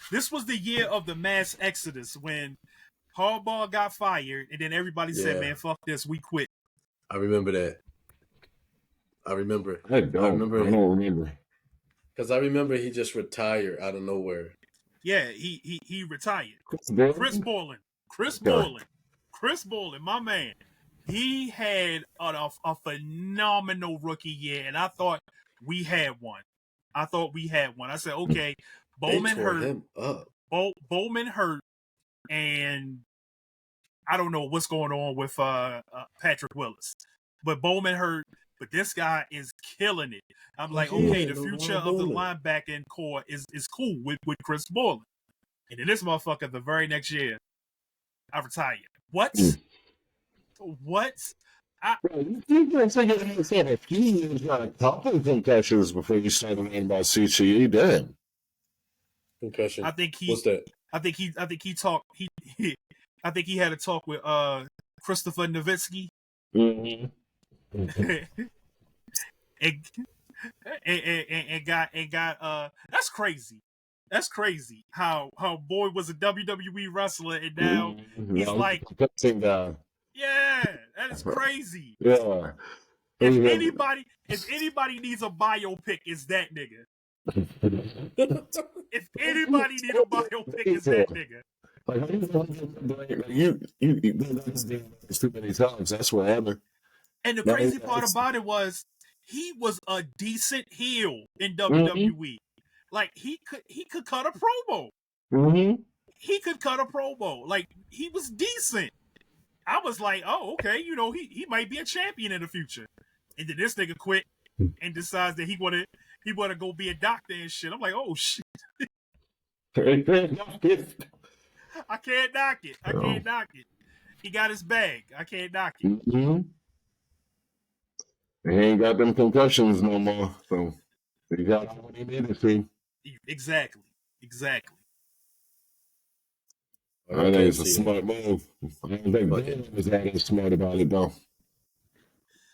the year of the mass exodus when Harbaugh got fired, and then everybody said, "Man, fuck this, we quit." I remember that. I remember. I don't remember. Because I remember he just retired out of nowhere. Yeah, he retired. Chris Borland, my man. He had a phenomenal rookie year, and I thought we had one. I said, okay, Bowman hurt. Him up. Bowman hurt, and I don't know what's going on with Patrick Willis, but Bowman hurt. But this guy is killing it. I'm like, okay, the future of the linebacking core is cool with Chris Borland. And then this motherfucker, the very next year, I retired. What? What? You said a few years got a couple of concussions before you started learning about CTE. Damn. Concussion. What's that? I think he talked. I think he had a talk with Christopher Nowitzki. Mm-hmm. and got that's crazy. That's crazy. How boy was a WWE wrestler and now he's like yeah, that is crazy. Yeah. If anybody needs a biopic, it's that nigga. If anybody needs a biopic, it's that nigga. You too many times. That's what happened. And the crazy part about it was he was a decent heel in WWE. Like he could cut a promo. Mm-hmm. He could cut a promo. Like he was decent. I was like, oh, okay, he might be a champion in the future. And then this nigga quit and decides that he wanna go be a doctor and shit. I'm like, oh shit. I can't knock it. He got his bag. I can't knock it. Mm-hmm. He ain't got them concussions no more, so he got what he needed to. Exactly. I think it's a smart move. I don't think Dan was that smart about it though.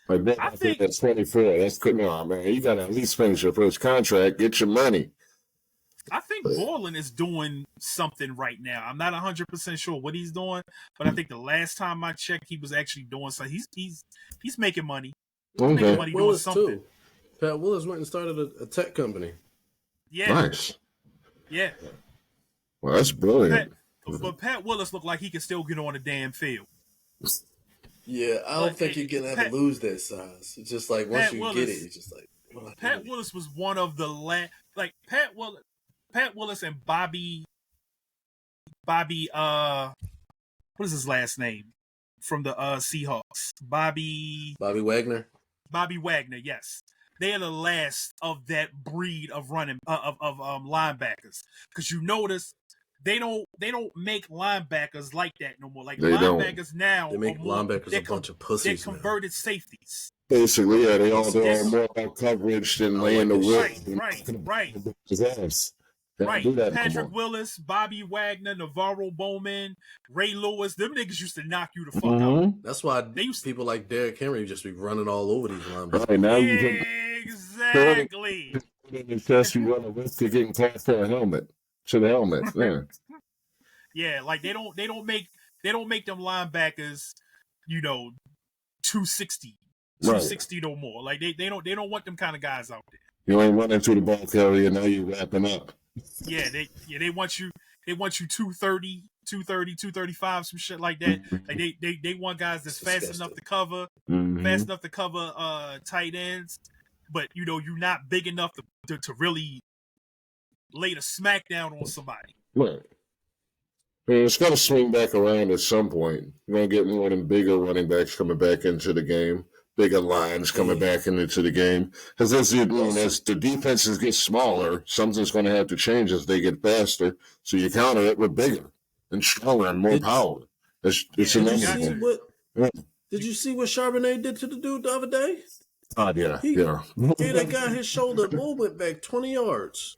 Like that, I think that's 24. That's good. No, man, you gotta at least finish your first contract, get your money. I think Borland is doing something right now. I'm not 100% sure what he's doing, but I think the last time I checked, he was actually doing something. He's making money. He's making money doing something. Too. Pat Willis went and started a tech company. Yeah. Nice. Yeah. Well, that's brilliant. But Pat Willis looked like he could still get on the damn field. Yeah, I don't think you're going to have to lose that size. It's just like once you get it, it's just like... Pat Willis was one of the last... Like, Pat Willis and Bobby... what is his last name? From the Seahawks. Bobby Wagner? Bobby Wagner, yes. They are the last of that breed of running... of linebackers. Because you notice they don't make linebackers like that no more. Like They linebackers don't. now, They make linebackers a bunch of pussies. They're converted safeties. Basically, yeah, they're more about coverage than laying the wood. Right. Right. Do that Patrick Willis, Bobby Wagner, Navarro Bowman, Ray Lewis, them niggas used to knock you the fuck out. That's why people like Derrick Henry just be running all over these linebackers. Right, now exactly. In the chest, you run a risk of getting caught for a helmet. To the helmet, yeah. Yeah, like they don't make them linebackers, 260 no more. Like they don't want them kind of guys out there. You ain't running through the ball carrier, now you wrapping up. Yeah, they want you 230, 235, some shit like that. Like they want guys that's fast enough to cover, tight ends, but you're not big enough to really lay the smackdown on somebody. Right. I mean, it's got to swing back around at some point. You're going to get more than bigger running backs coming back into the game, bigger lines coming back into the game. Because as the defenses get smaller, something's going to have to change as they get faster. So you counter it with bigger and stronger and more power. Did you see what Charbonnet did to the dude the other day? Yeah. He gave that guy his shoulder movement back 20 yards.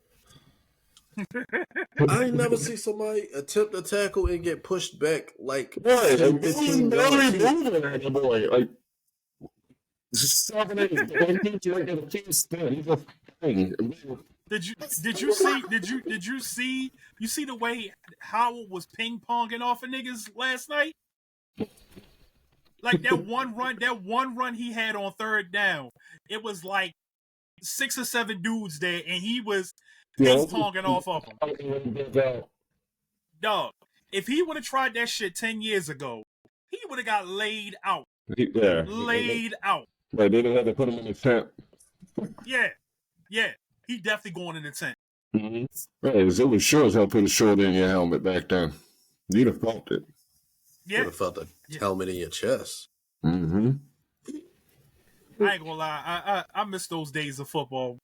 I ain't never see somebody attempt a tackle and get pushed back like 15 yards. Like, Did you see the way Howard was ping ponging off of niggas last night? Like that one run he had on third down, it was like 6 or 7 dudes there, and he was ping-ponging off of them. Dog, if he would have tried that shit 10 years ago, he would have got laid out. Yeah. Laid out. Right, they didn't have to put him in the tent. Yeah. He definitely going in the tent. Mm-hmm. Right, it was sure as hell put a shoulder in your helmet back then. You'd have felt it. Yeah. You would have felt the helmet in your chest. Mm-hmm. I ain't gonna lie, I miss those days of football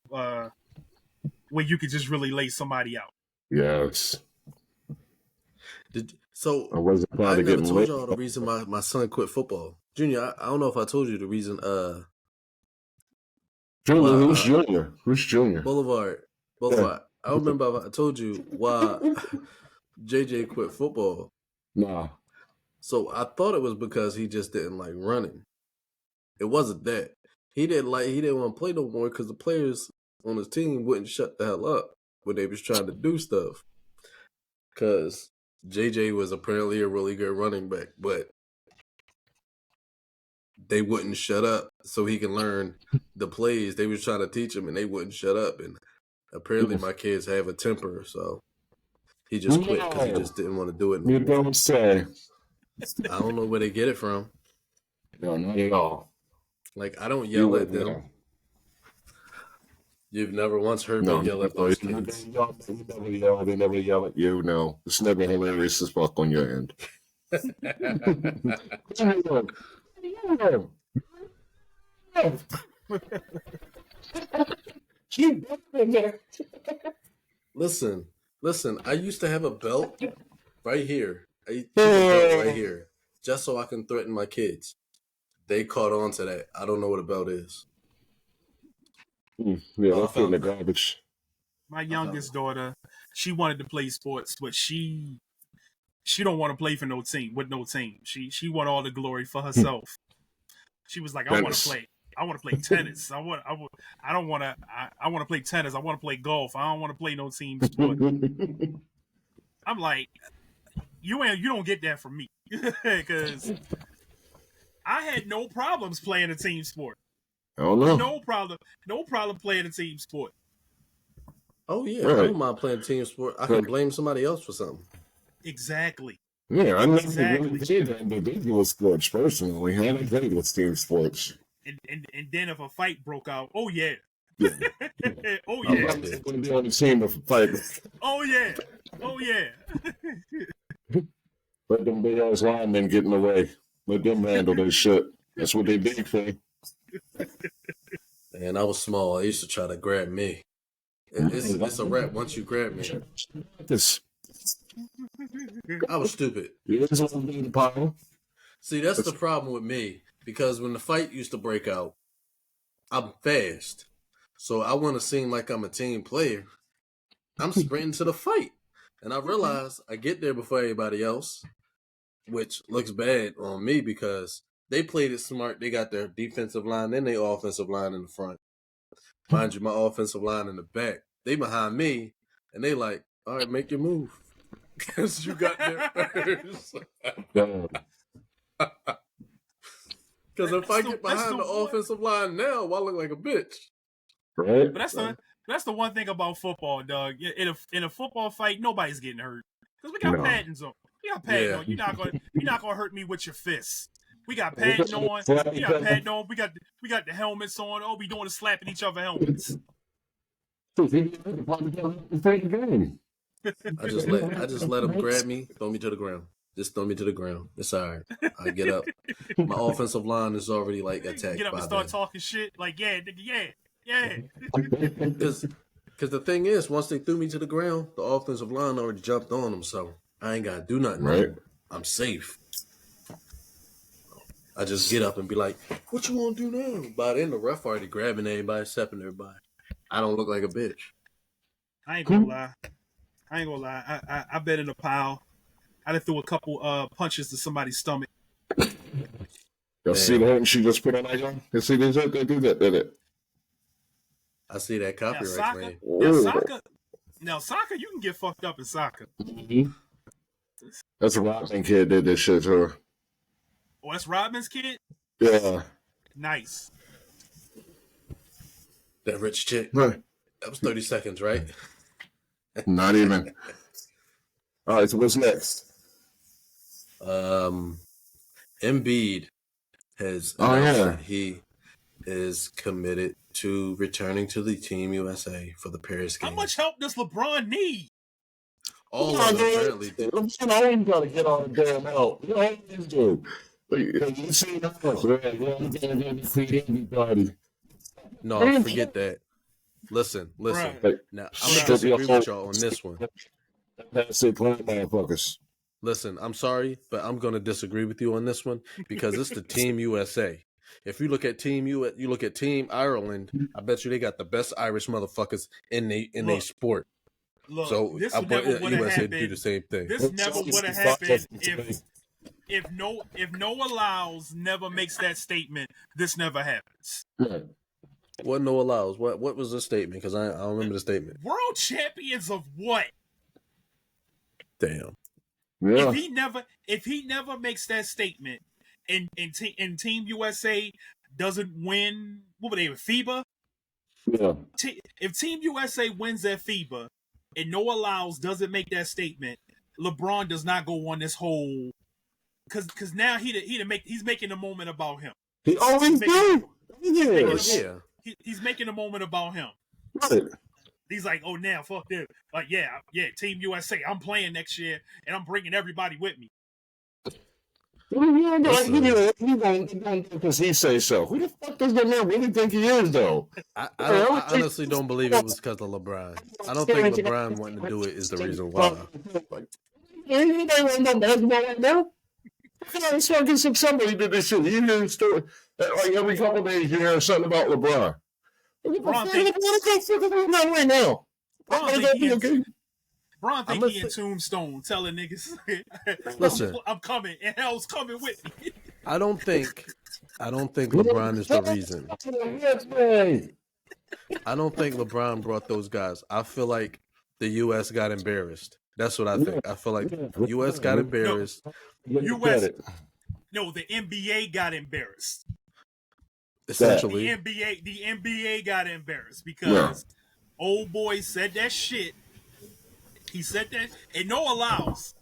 where you could just really lay somebody out. Yes. I never told y'all the reason my son quit football. Junior, I don't know if I told you the reason. Who's Junior? Who's Junior? Boulevard. Yeah. I don't remember if I told you why JJ quit football. Nah. So I thought it was because he just didn't like running. It wasn't that. He didn't want to play no more because the players on his team wouldn't shut the hell up when they was trying to do stuff. Because JJ was apparently a really good running back, but they wouldn't shut up so he can learn the plays. They was trying to teach him, and they wouldn't shut up. And apparently my kids have a temper, so he just quit because he just didn't want to do it anymore. You don't say. I don't know where they get it from. No, not at all. Like, I don't yell at them. You've never once heard me yell at those kids. They never yell at you, no. It's never hilarious as fuck on your end. Listen, I used to have a belt right here. Right here, just so I can threaten my kids. They caught on to that. I don't know what a belt is. Yeah, I'll throw in the garbage. My youngest daughter, she wanted to play sports, but she don't want to play for no team. She want all the glory for herself. She was like, I want to play tennis. I want to play tennis. I want to play golf. I don't want to play no team sport. I'm like, you don't get that from me, because I had no problems playing a team sport. Oh no, no problem playing a team sport. Oh yeah, right. I don't mind playing team sport. I can blame somebody else for something. Exactly. Yeah, I never really did individual sports personally. I haven't played with team sports. And then if a fight broke out, oh yeah. Yeah. Oh yeah. I'm going to be on the team if a fight. Oh yeah. Let them big ass linemen get in the way. Let them handle their shit. That's what they did, Clay. Man, I was small. I used to try to grab me. It's a wrap once you grab me. This I was stupid. You just want to be the power. See, that's the problem with me, because when the fight used to break out, I'm fast. So I want to seem like I'm a team player. I'm sprinting to the fight. And I realize I get there before everybody else, which looks bad on me because they played it smart. They got their defensive line and their offensive line in the front. Mind you, my offensive line in the back. They behind me, and they like, all right, make your move. Because you got there first. Because if I get behind the offensive line now, I look like a bitch. Right? But that's the one thing about football, dog. In a football fight, nobody's getting hurt because we got paddings on. We got padding on. You're not gonna hurt me with your fists. We got padding on. We got padding on. We got the helmets on. Oh, we doing the slapping each other helmets. I just let them grab me, throw me to the ground. Just throw me to the ground. It's all right. I get up. My offensive line is already like attacked. Get up and start talking shit. Like, yeah, nigga, yeah. Because the thing is, once they threw me to the ground, the offensive line already jumped on them, so I ain't got to do nothing. Right. I'm safe. I just get up and be like, what you want to do now? By then, the ref already grabbing everybody, stepping everybody. I don't look like a bitch. I ain't gonna lie. I bet in a pile. I done threw a couple punches to somebody's stomach. Y'all see that? She just put on that young? You see this? They do that, did it? I see that copyright, man. Now, soccer, you can get fucked up in soccer. Mm-hmm. That's a Rodman kid did this shit to her. Oh, that's Rodman's kid? Yeah. Nice. That rich chick. Right. That was 30 seconds, right? Not even. All right, so what's next? Embiid has announced that he is committed to returning to the Team USA for the Paris game. How much help does LeBron need? All of them apparently do. LeBron always got to get on the damn help. You always do. You see that? No, forget that. Listen. Right. Now, I'm going to disagree with y'all on this one. That's it, motherfuckers. Listen, I'm sorry, but I'm going to disagree with you on this one because it's the Team USA. If you look at you look at Team Ireland, I bet you they got the best Irish motherfuckers in their sport. Look, so this I bet USA do the same thing. This never would have happened if Noah Lyles never makes that statement. This never happens. What Noah Lyles? What was the statement? Because I don't remember the statement. World champions of what? Damn. Yeah. If he never makes that statement, and Team USA doesn't win, what were they, FIBA? Yeah. If Team USA wins that FIBA, and Noah Lyles doesn't make that statement, LeBron does not go on this whole, because now he's making a moment about him. He always do. Yeah. He's making a moment about him. Right. He's like, oh, now, fuck them. Like, yeah, Team USA, I'm playing next year, and I'm bringing everybody with me. He won't because he says so. Who the fuck does that man really think he is, though? I honestly don't believe it was because of LeBron. I don't think LeBron wanting to do it is the reason why. Somebody did this shit. You hear the story. Like every couple of days, you hear something about LeBron. Bron think he in Tombstone telling niggas, listen, I'm coming and hell's coming with me. I don't think LeBron is the reason. I don't think LeBron brought those guys. I feel like the U.S. got embarrassed. That's what I think. I feel like the U.S. got embarrassed. The NBA got embarrassed. Essentially, the NBA got embarrassed because old boy said that shit. He said that, and Noah Lyles,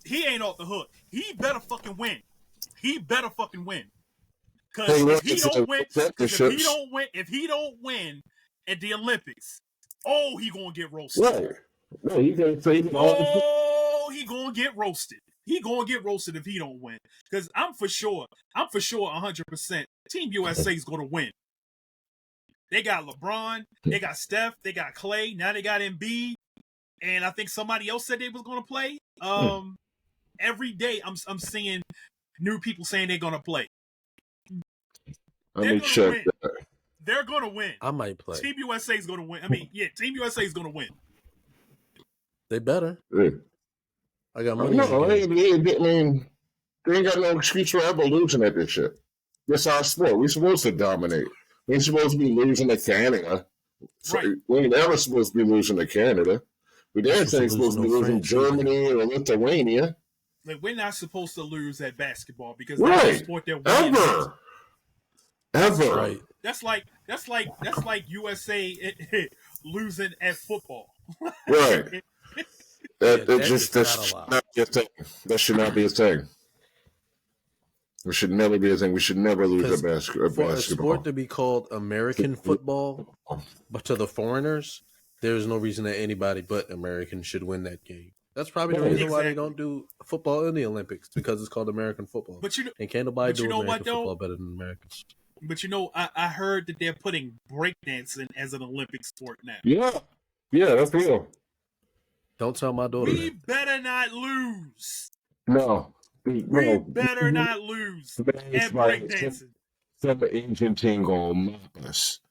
he ain't off the hook. He better fucking win. Because if he don't win at the Olympics, he gonna get roasted. Right. No, he gonna get roasted. He gonna get roasted if he don't win. Because I'm for sure 100% Team USA is gonna win. They got LeBron, they got Steph, they got Clay, now they got Embiid. and I think somebody else said they was going to play. Every day I'm seeing new people saying they're going to play. Let me check win. that. They're going to win. I might play. Team USA is going to win. I mean, yeah, Team USA is going to win. They better. Yeah. I got money. No, I mean, they ain't got no excuse for ever losing at this shit. This our sport. We're supposed to dominate. We ain't supposed to be losing to Canada. Right. We ain't ever supposed to be losing to Canada. We damn thing supposed to be losing Germany or Lithuania. Like, we're not supposed to lose at basketball because right. that's the sport that we Ever. Right. That's like USA losing at football. Right. That should not be a thing. It should never be a thing. We should never lose a basketball. For a sport to be called American football, but to the foreigners, there's no reason that anybody but Americans should win that game. That's probably the reason why they don't do football in the Olympics, because it's called American football. But and can't nobody do American football better than Americans. But I heard that they're putting breakdancing as an Olympic sport now. Yeah, that's real. Don't tell my daughter. We better not lose. No. We better not lose at breakdancing. Some Asian team gonna mop us.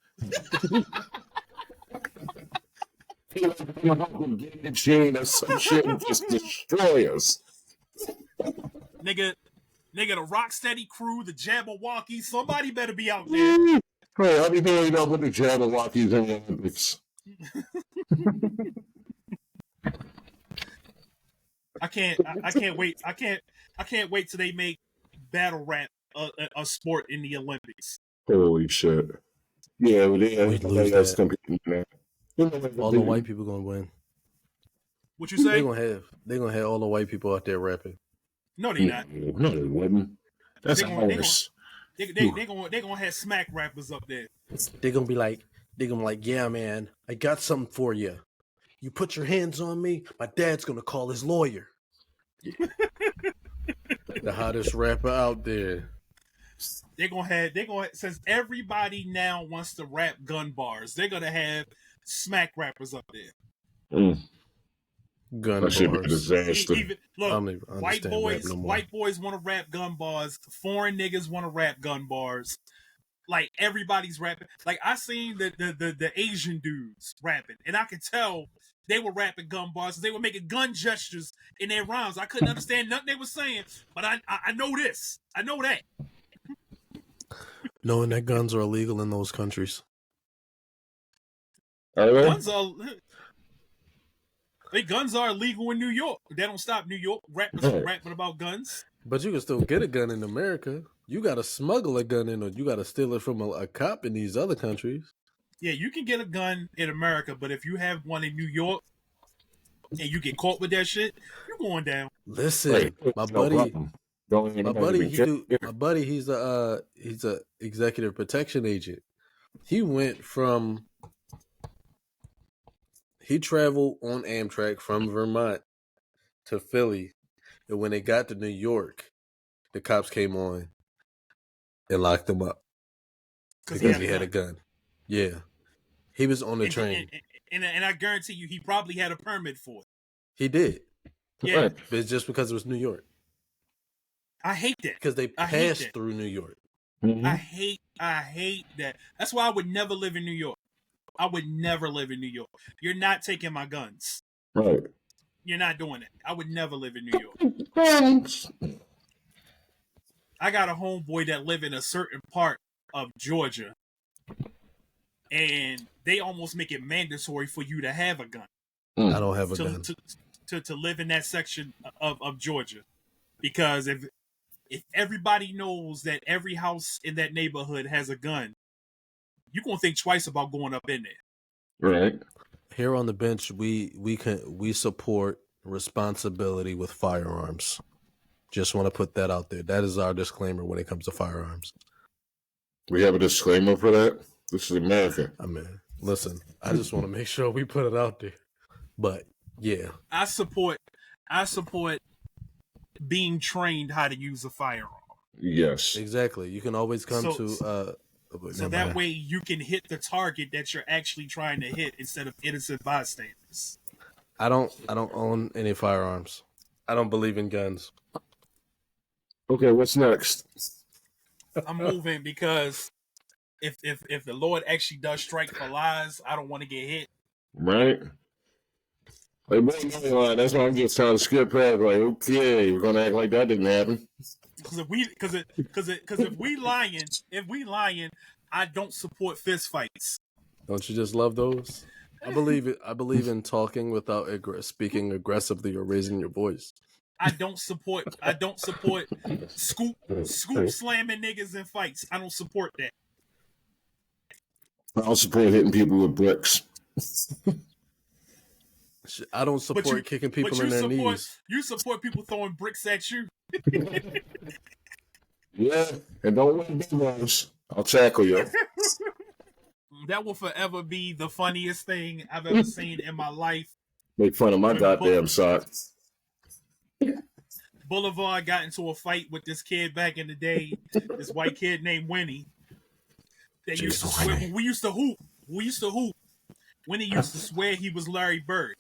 Gene or some shit and just destroy us. Nigga, the Rocksteady crew, the Jabberwockies, somebody better be out there. Hey, how do you know you don't put the Jabberwockies in the Olympics? I can't wait. I can't wait till they make battle rap a sport in the Olympics. Holy shit! Yeah, but that's competing now. All the white people gonna win. What you say? They gonna have all the white people out there rapping. No, they not. No, they wouldn't. That's ours. They gonna have smack rappers up there. They're gonna be like, yeah, man, I got something for you. You put your hands on me, my dad's gonna call his lawyer. The hottest rapper out there. They're gonna since everybody now wants to rap gun bars, they're gonna have smack rappers up there. Gun bars. Should be a disaster. Look, white boys want to rap gun bars. Foreign niggas want to rap gun bars. Like, everybody's rapping. Like, I seen the Asian dudes rapping, and I could tell they were rapping gun bars. They were making gun gestures in their rhymes. I couldn't understand nothing they were saying, but I know this. I know that. Knowing that guns are illegal in those countries. Guns are illegal in New York. They don't stop New York rappers from rapping about guns. But you can still get a gun in America. You got to smuggle a gun in, or you got to steal it from a cop in these other countries. Yeah, you can get a gun in America, but if you have one in New York and you get caught with that shit, you're going down. Listen, my buddy, he's a executive protection agent. He traveled on Amtrak from Vermont to Philly, and when they got to New York, the cops came on and locked him up because he had a gun. Yeah, he was on the train, and I guarantee you, he probably had a permit for it. He did. Yeah, right. But it's just because it was New York. I hate that because they passed through New York. Mm-hmm. I hate that. That's why I would never live in New York. I would never live in New York. You're not taking my guns. Right. You're not doing it. I would never live in New York. I got a homeboy that live in a certain part of Georgia, and they almost make it mandatory for you to have a gun. I don't have a gun. To live in that section of Georgia. Because if everybody knows that every house in that neighborhood has a gun, you're going to think twice about going up in there. Right. Here on the bench, we support responsibility with firearms. Just want to put that out there. That is our disclaimer when it comes to firearms. We have a disclaimer for that? This is America. I mean, listen, I just want to make sure we put it out there. But, yeah. I support being trained how to use a firearm. Yes. Exactly. You can always come so that way you can hit the target that you're actually trying to hit instead of innocent bystanders. I don't own any firearms. I don't believe in guns. Okay, what's next? I'm moving because if the Lord actually does strike for lies, I don't want to get hit. Right? Like, that's why I'm just trying to skip past. Like, okay, we're gonna act like that didn't happen. Because if we lying, I don't support fist fights. Don't you just love those? I believe in talking without speaking aggressively or raising your voice. I don't support scoop slamming niggas in fights. I don't support that. I don't support hitting people with bricks. I don't support kicking people in their knees. You support people throwing bricks at you. Yeah, and don't let me those. I'll tackle you. That will forever be the funniest thing I've ever seen in my life. Make fun of my goddamn socks. Boulevard got into a fight with this kid back in the day. This white kid named Winnie. We used to hoop. Winnie used to swear he was Larry Bird.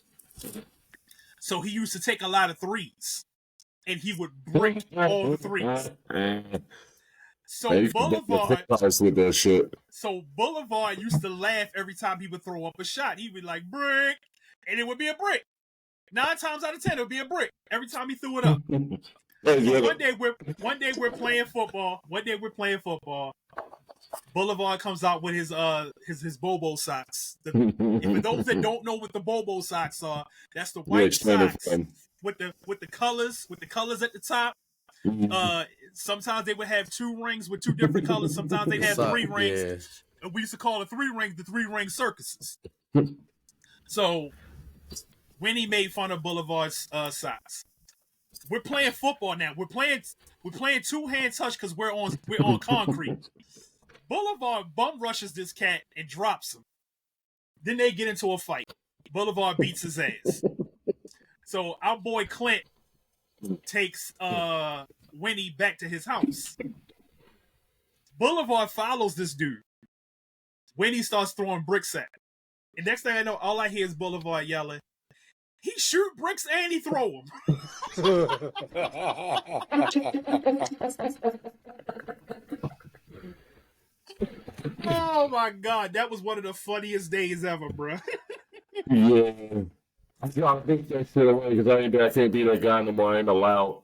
So he used to take a lot of threes. And he would break all the threes. So Boulevard used to laugh every time he would throw up a shot. He would like brick, and it would be a brick. 9 times out of 10, it would be a brick every time he threw it up. So one day we're playing football. Boulevard comes out with his Bobo socks. For those that don't know what the Bobo socks are, that's the white socks with the colors at the top. Sometimes they would have 2 rings with 2 different colors. Sometimes they'd have 3 rings. Yeah. And we used to call the 3 rings the 3-ring circuses. So Winnie made fun of Boulevard's socks. We're playing football now. We're playing 2-hand touch because we're on concrete. Boulevard bum rushes this cat and drops him. Then they get into a fight. Boulevard beats his ass. So our boy Clint takes Winnie back to his house. Boulevard follows this dude. Winnie starts throwing bricks at him. And next thing I know, all I hear is Boulevard yelling, he shoot bricks and he throw them. Oh my God, that was one of the funniest days ever, bro. Yeah. I think that shit away because I can't be that guy no more. I ain't allowed.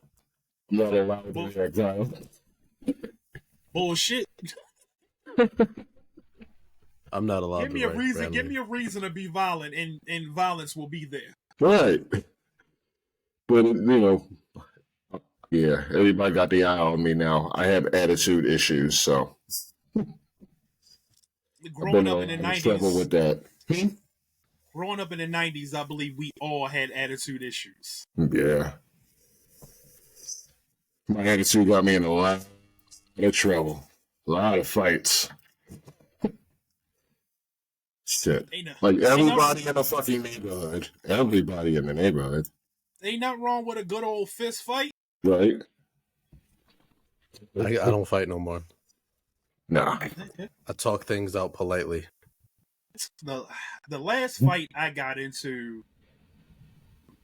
I'm not allowed to be that guy. Bullshit. I'm not allowed give me a reason to be violent and violence will be there. Right. But yeah, everybody got the eye on me now. I have attitude issues, so growing up in the 90s. Struggle with that. Growing up in the 90s, I believe we all had attitude issues. Yeah. My attitude got me in a lot of trouble. A lot of fights. Shit. Like everybody in the fucking neighborhood. Everybody in the neighborhood. Ain't nothing wrong with a good old fist fight. Right. I don't fight no more. Nah. I talk things out politely. The last fight I got into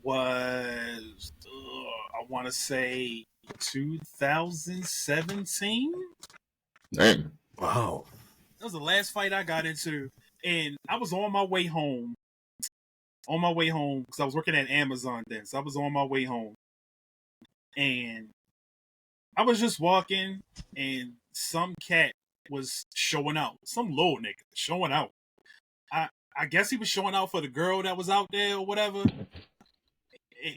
was, I want to say 2017. Dang. Wow. That was the last fight I got into. And I was on my way home. Because I was working at Amazon then. So I was on my way home. And I was just walking. And some cat was showing out. Some little nigga showing out. I guess he was showing out for the girl that was out there or whatever.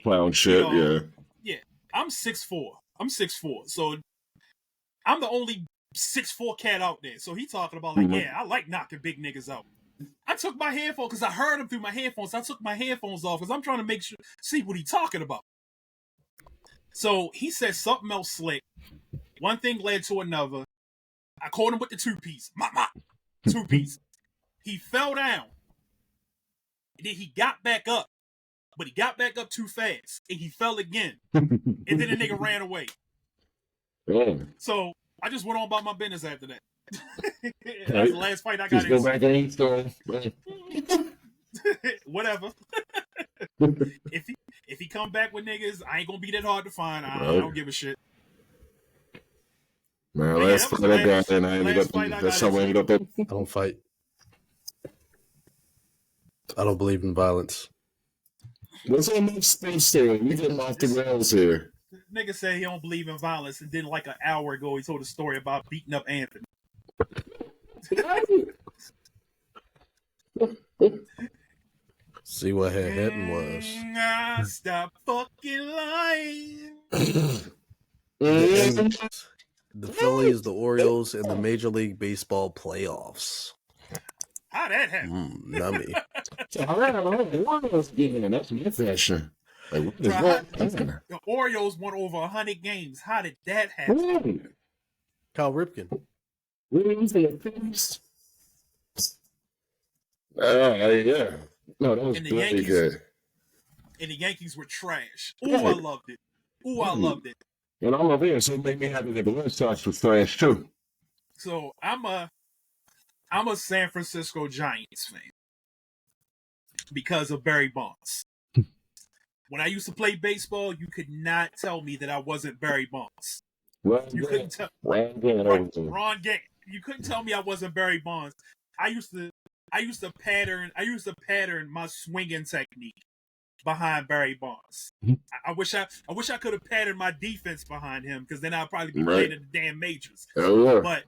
Clown shit, yeah. Yeah. I'm 6'4". So I'm the only 6'4" cat out there. So he talking about like, yeah, I like knocking big niggas out. I took my headphones because I heard him through my headphones. I took my headphones off because I'm trying to see what he's talking about. So he said something else slick. One thing led to another. I caught him with the 2-piece. 2-piece. He fell down. And then he got back up. But he got back up too fast. And he fell again. And then the nigga ran away. Oh. So I just went on about my business after that. That was the last fight I got into. Go back and eat story. Whatever. If he come back with niggas, I ain't gonna be that hard to find. I don't give a shit. Man, last fight I got, and I ended up. That's how I ended up. I don't fight. I don't believe in violence. What's on that space story? We getting off the rails here. Nigga said he don't believe in violence, and then like an hour ago he told a story about beating up Anthony. See what had happened was. Stop fucking lying. The Phillies, the Orioles, and the Major League Baseball playoffs. How'd that happen? Nummy. That's my fashion. Like, what is that? The Orioles won over 100 games. How did that happen? Cal Ripken. Yeah. No, that was really good. And the Yankees were trash. Ooh, I loved it. I loved it. And all of it, so it made me happy that the Red Sox was trash too. So I'm a San Francisco Giants fan because of Barry Bonds. When I used to play baseball, you could not tell me that I wasn't Barry Bonds. You couldn't tell Ron Gant. You couldn't tell me I wasn't Barry Bonds. I used to pattern my swinging technique behind Barry Bonds. I wish I could have patterned my defense behind him, because then I'd probably be playing in the damn majors. But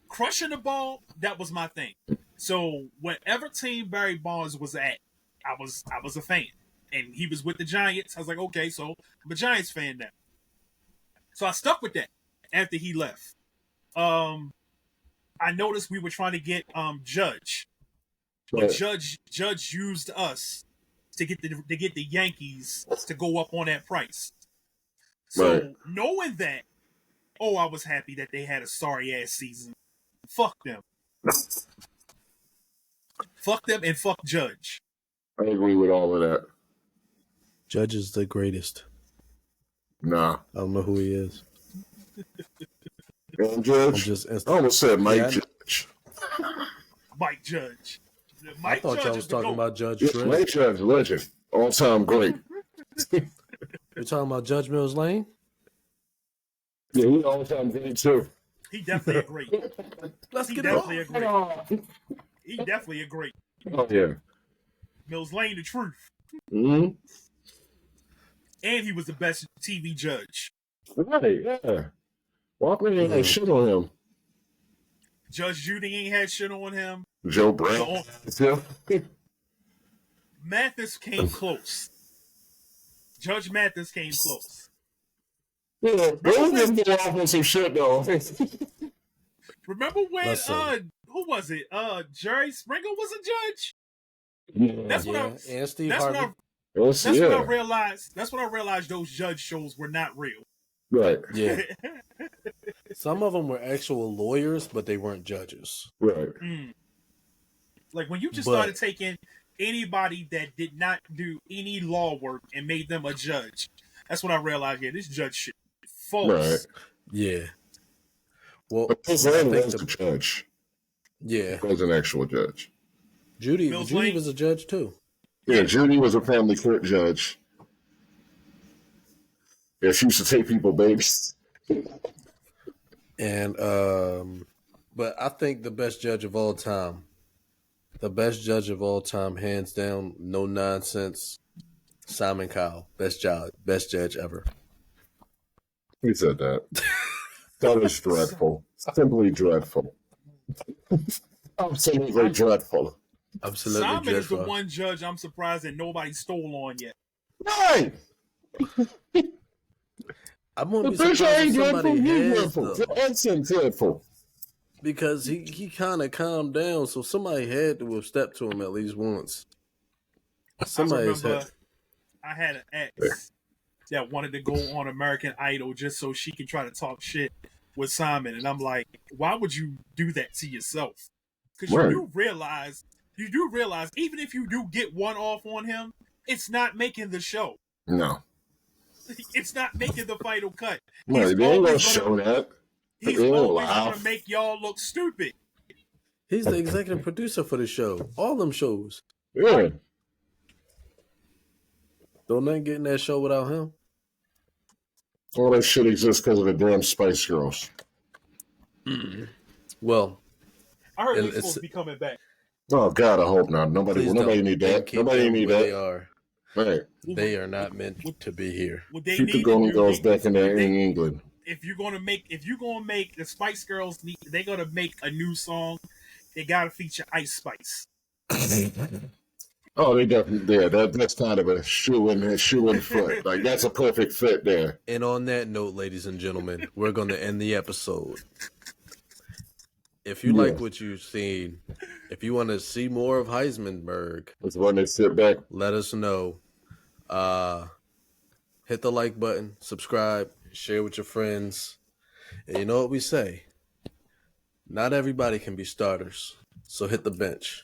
crushing the ball, that was my thing. So whatever team Barry Bonds was at, I was a fan. And he was with the Giants. I was like, okay, so I'm a Giants fan now. So I stuck with that after he left. I noticed we were trying to get Judge. But Judge used us to get the Yankees to go up on that price. So knowing that, I was happy that they had a sorry ass season. Fuck them. Fuck them and fuck Judge. I agree with all of that. Judge is the greatest. Nah. I don't know who he is. Judge? I almost said Mike Judge. Mike Judge. I thought y'all was talking about Judge Dredd. Mike Judge, legend. All-time great. You're talking about Judge Mills Lane? Yeah, he all-time great too. He definitely a great. He definitely a great. Oh, yeah. Mills Lane, the truth. Mm-hmm. And he was the best TV judge. Right, yeah. Walkman ain't had shit on him. Judge Judy ain't had shit on him. Joe Brown. Mathis came close. Judge Mathis came close. Yeah, those didn't get off on some shit though. Remember when who was it? Jerry Springer was a judge? Yeah. And Steve Harvey. That's when I realized those judge shows were not real. Right. Yeah. Some of them were actual lawyers, but they weren't judges. Right. Like when you just started taking anybody that did not do any law work and made them a judge, that's when I realized, this judge shit is false. Right. Yeah. Well, but Mills Lane was a judge. Yeah. He was an actual judge. Judy was a judge too. Yeah, Judy was a family court judge. Yeah, she used to take people babies. And but I think the best judge of all time, hands down, no nonsense, Simon Cowell, best judge ever. He said that. That is dreadful. Simply dreadful. Absolutely dreadful. Absolutely Simon dreadful. is the one judge I'm surprised that nobody stole on yet. Right. I'm gonna be surprised if somebody has That's dreadful. Because he kind of calmed down, so somebody had to have stepped to him at least once. I had an ex that wanted to go on American Idol just so she could try to talk shit with Simon, and I'm like, why would you do that to yourself? Because you do realize, even if you do get one off on him, it's not making the show. No. It's not making the final cut. No, they ain't gonna show that. He's always gonna make y'all look stupid. He's the executive producer for the show. All them shows. Yeah. Don't nothing get in that show without him. All that shit exists because of the damn Spice Girls. Well, I heard they're supposed to be coming back. Oh God, I hope not. Nobody need that. Nobody need that. They are. Right. They are not meant to be here. Keep the Golden Girls back in England. If you're gonna make the Spice Girls, they're gonna make a new song. They gotta feature Ice Spice. Oh, they definitely that's kind of a shoe in foot. Like that's a perfect fit there. And on that note, ladies and gentlemen, we're gonna end the episode. If you like what you've seen, if you want to see more of Heismanberg, it's when they sit back. Let us know. Hit the like button, subscribe, share with your friends. And you know what we say? Not everybody can be starters. So hit the bench.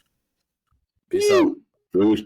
Peace out. Peace.